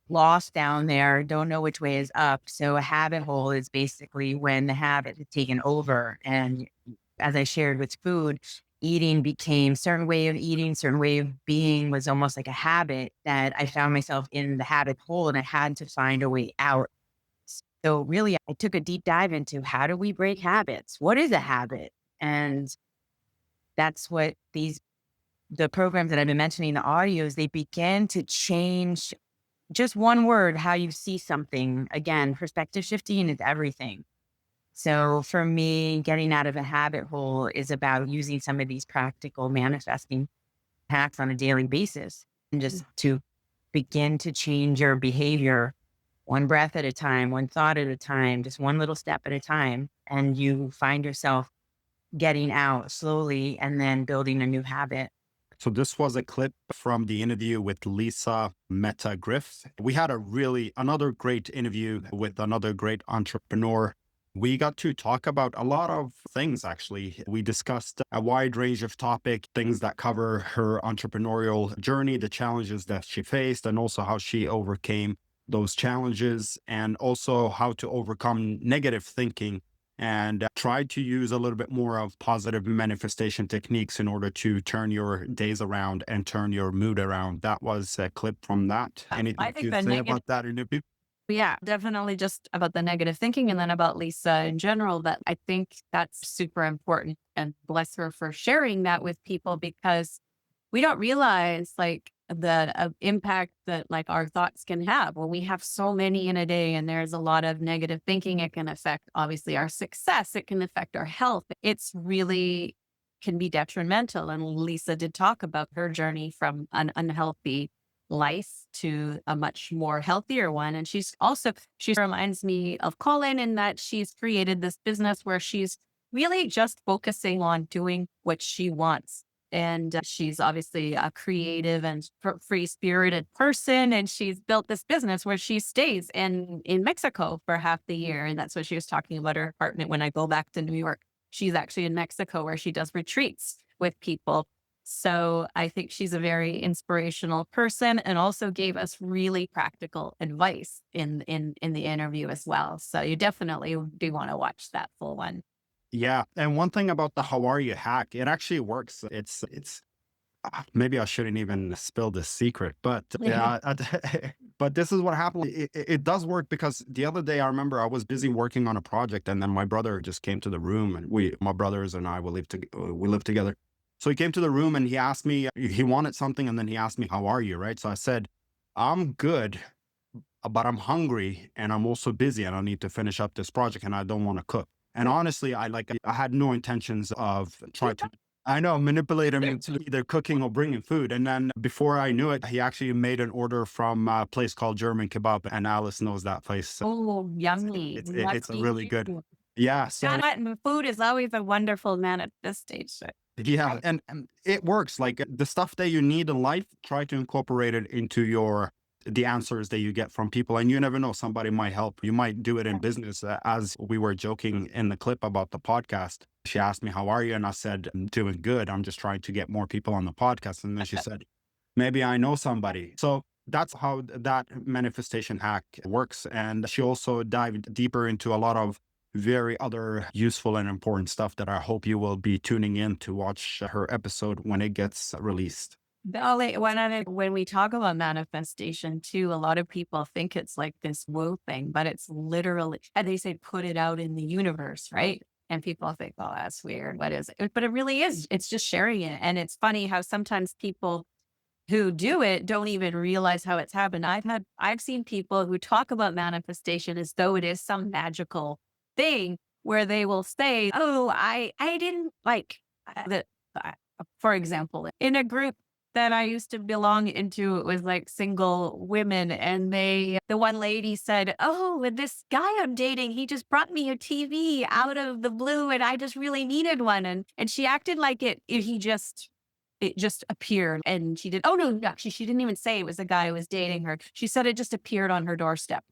lost down there, don't know which way is up. So a habit hole is basically when the habit has taken over. And as I shared with food, eating became certain way of eating, certain way of being was almost like a habit that I found myself in the habit hole and I had to find a way out. So really, I took a deep dive into how do we break habits? What is a habit? And that's what the programs that I've been mentioning, the audios, they begin to change just one word, how you see something. Again, perspective shifting is everything. So for me, getting out of a habit hole is about using some of these practical manifesting hacks on a daily basis and just to begin to change your behavior one breath at a time, one thought at a time, just one little step at a time. And you find yourself getting out slowly and then building a new habit. So this was a clip from the interview with Lisa Meta Griff. We had another great interview with another great entrepreneur. We got to talk about a lot of things, actually. We discussed a wide range of topics, things that cover her entrepreneurial journey, the challenges that she faced, and also how she overcame those challenges, and also how to overcome negative thinking and try to use a little bit more of positive manifestation techniques in order to turn your days around and turn your mood around. That was a clip from that. Anything I think to the say negative, about that, interview? yeah, definitely just about the negative thinking and then about Lisa in general, that I think that's super important. And bless her for sharing that with people, because we don't realize like the impact that like our thoughts can have when we have so many in a day and there's a lot of negative thinking. It can affect obviously our success. It can affect our health. It's really can be detrimental. And Lisa did talk about her journey from an unhealthy life to a much more healthier one. And she reminds me of Colin in that she's created this business where she's really just focusing on doing what she wants. And she's obviously a creative and free spirited person. And she's built this business where she stays in Mexico for half the year. And that's what she was talking about, her apartment. When I go back to New York, she's actually in Mexico where she does retreats with people. So I think she's a very inspirational person, and also gave us really practical advice in the interview as well. So you definitely do want to watch that full one. Yeah. And one thing about the how are you hack, it actually works. Maybe I shouldn't even spill this secret, but yeah, but this is what happened. It does work, because the other day I remember I was busy working on a project, and then my brother just came to the room, and my brothers and I, we live together. So he came to the room and he asked me, he wanted something, and then he asked me, how are you? Right. So I said, I'm good, but I'm hungry and I'm also busy and I need to finish up this project and I don't want to cook. And honestly, I had no intentions of trying to, I know, manipulate him into either cooking or bringing food. And then before I knew it, he actually made an order from a place called German Kebab, and Alice knows that place. So Oh, yummy. it's a Lucky really good, you. yeah. So Food is always a wonderful manifestation. yeah, and it works. Like the stuff that you need in life, try to incorporate it into the answers that you get from people. And you never know, somebody might help. You might do it in business. As we were joking in the clip about the podcast, she asked me, "How are you?" And I said, "I'm doing good. I'm just trying to get more people on the podcast." And then she said, "Maybe I know somebody." So that's how that manifestation hack works. And she also dived deeper into a lot of very other useful and important stuff that I hope you will be tuning in to watch her episode when it gets released. When we talk about manifestation too, a lot of people think it's like this woo thing, but it's literally, and they say, put it out in the universe, right? And people think, oh, that's weird. What is it? But it really is. It's just sharing it. And it's funny how sometimes people who do it don't even realize how it's happened. I've seen people who talk about manifestation as though it is some magical thing where they will say, oh, I didn't like that. For example, in a group that I used to belong into, it was like single women. And the one lady said, oh, with this guy I'm dating, he just brought me a TV out of the blue and I just really needed one. And she acted like it just appeared. And she did, oh no, actually, she didn't even say it was the guy who was dating her. She said it just appeared on her doorstep.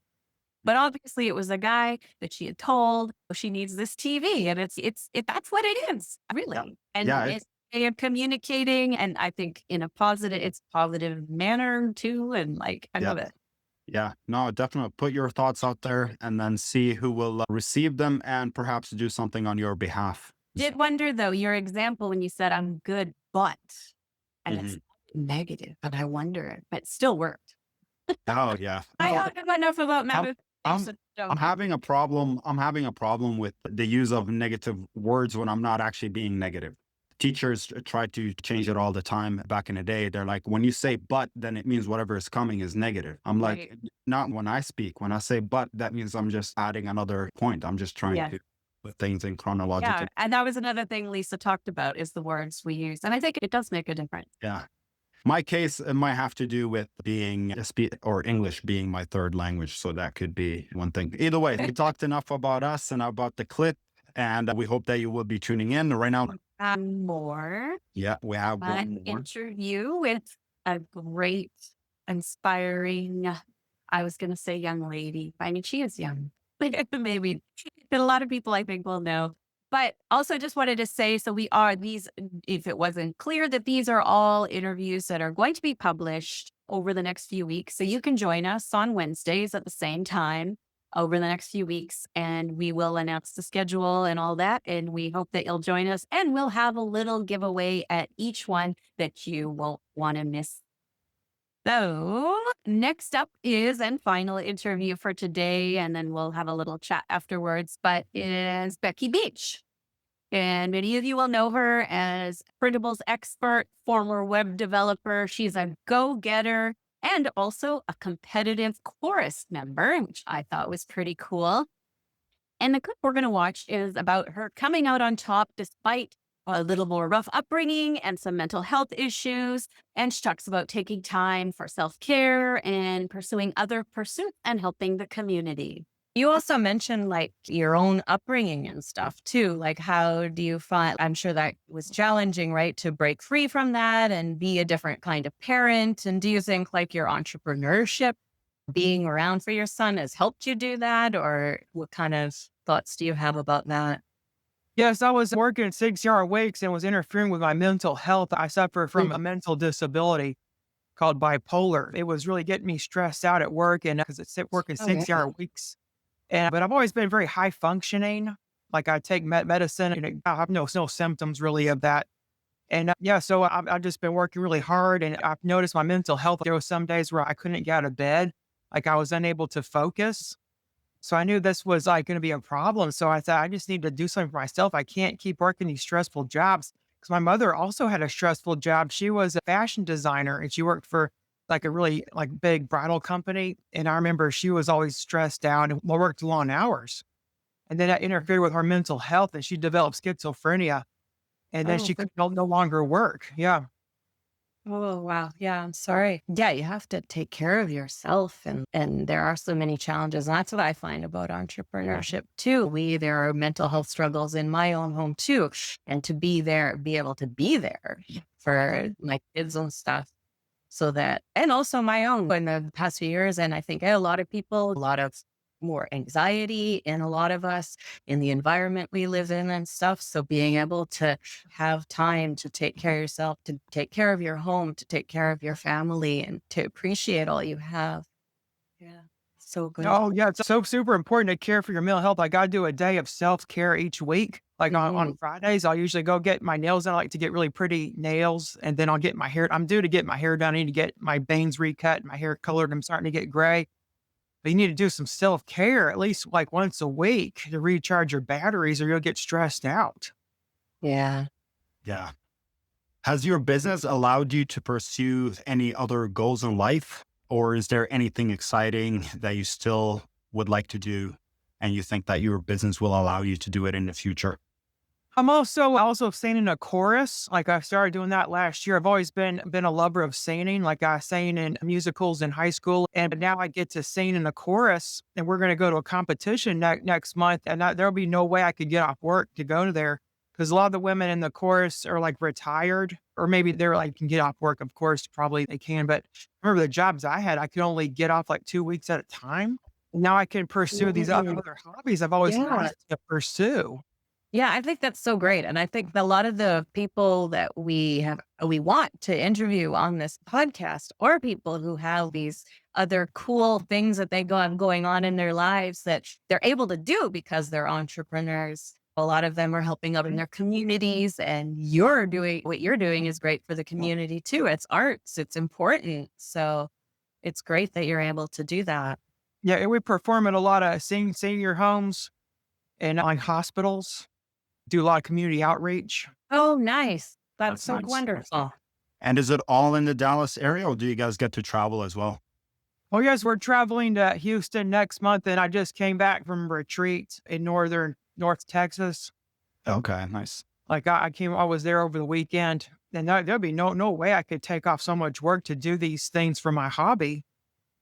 But obviously it was a guy that she had told she needs this TV. And that's what it is, really. Yeah. And Yeah, it's way of communicating. And I think in a positive manner too. And like, I yeah, love it. yeah. No, definitely put your thoughts out there and then see who will receive them and perhaps do something on your behalf. Did wonder though, your example when you said I'm good, but, and it's negative, and I wonder, but it still worked. Oh yeah. I don't know enough about I'm, manifestation. I'm having a problem. I'm having a problem with the use of negative words when I'm not actually being negative. Teachers try to change it all the time. Back in the day, they're like, when you say but, then it means whatever is coming is negative. I'm like, Right. not when I speak. When I say but, that means I'm just adding another point. I'm just trying Yeah. to put things in Yeah. chronological. And that was another thing Lisa talked about is the words we use. And I think it does make a difference. Yeah. My case, it might have to do with being or English being my third language. So that could be one thing. Either way, we talked enough about us and about the clip, and we hope that you will be tuning in right now. More Yeah, we have one an more. interview with a great, inspiring, I was going to say young lady. I mean, she is young. Maybe. But a lot of people I think will know. But also just wanted to say, so if it wasn't clear, that these are all interviews that are going to be published over the next few weeks. So you can join us on Wednesdays at the same time over the next few weeks, and we will announce the schedule and all that. And we hope that you'll join us, and we'll have a little giveaway at each one that you won't want to miss. So next up is, and final interview for today, and then we'll have a little chat afterwards, but is Becky Beach. And many of you will know her as printables expert, former web developer. She's a go-getter and also a competitive chorus member, which I thought was pretty cool. And the clip we're going to watch is about her coming out on top despite a little more rough upbringing and some mental health issues. And she talks about taking time for self-care and pursuing other pursuits and helping the community. You also mentioned like your own upbringing and stuff too. Like, how do you find, I'm sure that was challenging, right? To break free from that and be a different kind of parent. And do you think like your entrepreneurship, being around for your son, has helped you do that? Or what kind of thoughts do you have about that? Yes, I was working 6-hour weeks and was interfering with my mental health. I suffer from a mental disability called bipolar. It was really getting me stressed out at work, and because it's working 6-hour weeks. But I've always been very high functioning. Like I take medicine and I have no symptoms really of that. And so I've just been working really hard, and I've noticed my mental health. There were some days where I couldn't get out of bed. Like I was unable to focus. So I knew this was like going to be a problem. So I thought I just need to do something for myself. I can't keep working these stressful jobs, because my mother also had a stressful job. She was a fashion designer and she worked for like a really like big bridal company. And I remember she was always stressed out and worked long hours. And then that interfered with her mental health and she developed schizophrenia. And then Oh, she could no longer work. Yeah. oh wow. Yeah, I'm sorry. Yeah, you have to take care of yourself and there are so many challenges. And that's what I find about entrepreneurship too. There are mental health struggles in my own home too. And to be there, be able to be there for my kids and stuff. So that, and also my own in the past few years. And I think a lot of people, a lot of more anxiety in a lot of us in the environment we live in and stuff. So being able to have time to take care of yourself, to take care of your home, to take care of your family and to appreciate all you have. Yeah. So good. Oh, yeah. It's so super important to care for your mental health. I got to do a day of self care each week. Like on Fridays, I'll usually go get my nails done. I like to get really pretty nails and then I'll get my hair. I'm due to get my hair done. I need to get my bangs recut, my hair colored. I'm starting to get gray. But you need to do some self care at least like once a week to recharge your batteries or you'll get stressed out. Yeah. Yeah. Has your business allowed you to pursue any other goals in life? Or is there anything exciting that you still would like to do and you think that your business will allow you to do it in the future? I'm also singing in a chorus. Like I started doing that last year. I've always been a lover of singing. Like I sang in musicals in high school, and now I get to sing in a chorus. And we're going to go to a competition next month, and there'll be no way I could get off work to go to there because a lot of the women in the chorus are like retired, or maybe they're like can get off work. Of course, probably they can, but remember the jobs I had, I could only get off like 2 weeks at a time. Now I can pursue these other hobbies I've always wanted to pursue. Yeah, I think that's so great. And I think a lot of the people that we want to interview on this podcast are people who have these other cool things that they have going on in their lives that they're able to do because they're entrepreneurs. A lot of them are helping out in their communities and what you're doing is great for the community too. It's arts, it's important. So it's great that you're able to do that. Yeah, and we perform at a lot of senior homes and like hospitals. Do a lot of community outreach. Oh, nice. That's That's so nice. wonderful. And is it all in the Dallas area or do you guys get to travel as well? Oh, yes, we're traveling to Houston next month, and I just came back from a retreat in North Texas. Okay, nice. Like I was there over the weekend, and there'd be no way I could take off so much work to do these things for my hobby.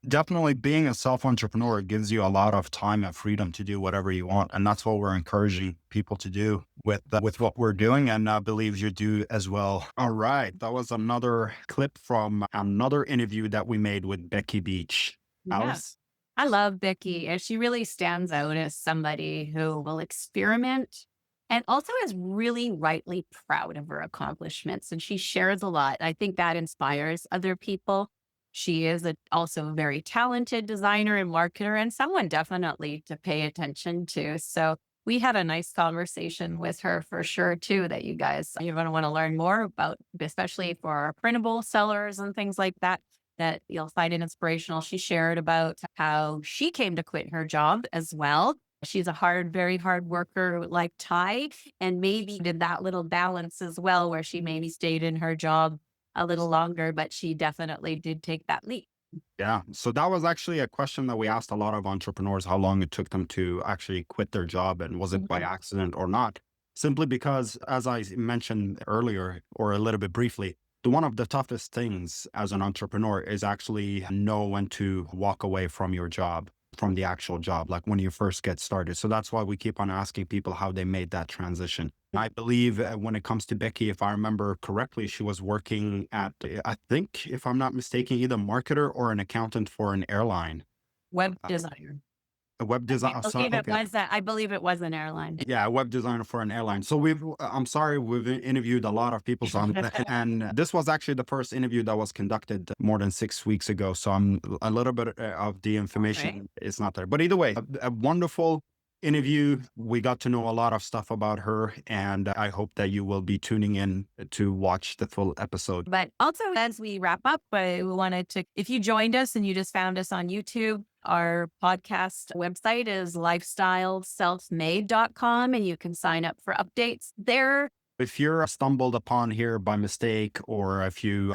Definitely being a self-entrepreneur gives you a lot of time and freedom to do whatever you want. And that's what we're encouraging people to do with what we're doing. And I believe you do as well. All right. That was another clip from another interview that we made with Becky Beach. Yes. I love Becky, and she really stands out as somebody who will experiment and also is really rightly proud of her accomplishments. And she shares a lot. I think that inspires other people. She is also a very talented designer and marketer and someone definitely to pay attention to. So we had a nice conversation with her for sure too, that you're going to want to learn more about, especially for our printable sellers and things like that, that you'll find it inspirational. She shared about how she came to quit her job as well. She's a very hard worker like Ty, and maybe did that little balance as well, where she maybe stayed in her job a little longer, but she definitely did take that leap. Yeah. So that was actually a question that we asked a lot of entrepreneurs, how long it took them to actually quit their job and was it by accident or not? Simply because, as I mentioned earlier, or a little bit briefly, one of the toughest things as an entrepreneur is actually know when to walk away from your job, from the actual job, like when you first get started. So that's why we keep on asking people how they made that transition. I believe when it comes to Becky, if I remember correctly, she was working at, I think, if I'm not mistaken, either marketer or an accountant for an airline. Web designer. A web designer. I believe it was an airline. Yeah, a web designer for an airline. So I'm sorry, we've interviewed a lot of people on that. And this was actually the first interview that was conducted more than 6 weeks ago. So I'm a little bit of the information is not there. But either way, a wonderful interview. We got to know a lot of stuff about her, and I hope that you will be tuning in to watch the full episode. But also, as we wrap up, we wanted to, if you joined us and you just found us on YouTube, our podcast website is lifestyleselfmade.com, and you can sign up for updates there. If you're stumbled upon here by mistake, or if you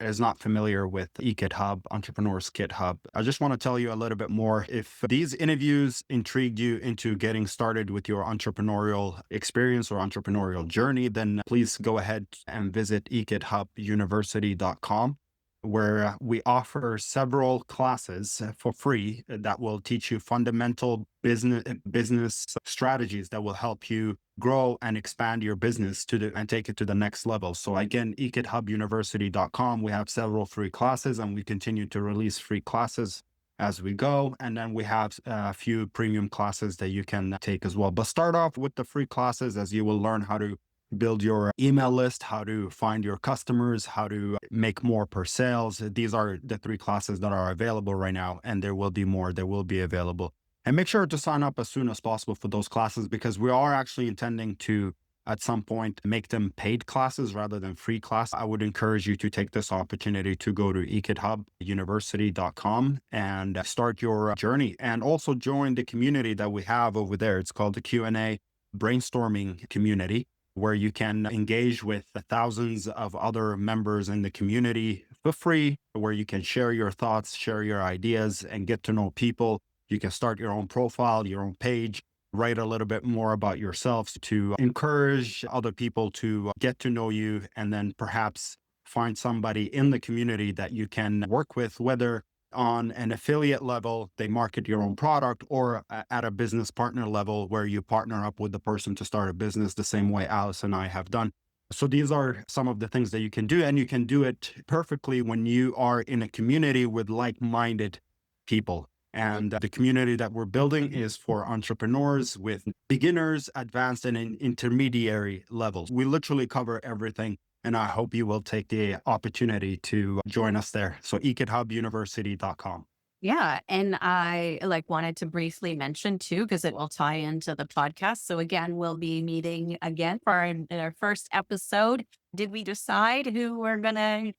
is not familiar with eKitHub, Entrepreneurs Kit Hub, I just want to tell you a little bit more. If these interviews intrigued you into getting started with your entrepreneurial experience or entrepreneurial journey, then please go ahead and visit ekithubuniversity.com, where we offer several classes for free that will teach you fundamental business strategies that will help you grow and expand your business and take it to the next level. So again, ekithubuniversity.com, we have several free classes, and we continue to release free classes as we go. And then we have a few premium classes that you can take as well. But start off with the free classes, as you will learn how to build your email list, how to find your customers, how to make more per sales. These are the 3 classes that are available right now, and there will be more that will be available. And make sure to sign up as soon as possible for those classes, because we are actually intending to, at some point, make them paid classes rather than free class. I would encourage you to take this opportunity to go to ekithubuniversity.com and start your journey, and also join the community that we have over there. It's called the Q&A brainstorming community, where you can engage with the thousands of other members in the community for free, where you can share your thoughts, share your ideas, and get to know people. You can start your own profile, your own page, write a little bit more about yourselves to encourage other people to get to know you, and then perhaps find somebody in the community that you can work with, whether on an affiliate level, they market your own product, or at a business partner level, where you partner up with the person to start a business, the same way Alice and I have done. So these are some of the things that you can do, and you can do it perfectly when you are in a community with like-minded people. And the community that we're building is for entrepreneurs with beginners, advanced, and intermediary levels. We literally cover everything, and I hope you will take the opportunity to join us there. So ekithubuniversity.com. Yeah. And I wanted to briefly mention too, because it will tie into the podcast. So again, we'll be meeting again for our first episode. Did we decide who we're gonna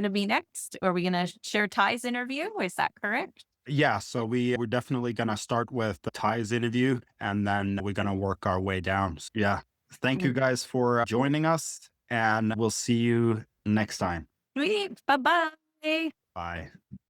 be next? Are we gonna share Ty's interview? Is that correct? Yeah, so we're definitely gonna start with the Ty's interview, and then we're gonna work our way down. So, yeah. Thank you guys for joining us, and we'll see you next time. Sweet. Bye-bye. Bye.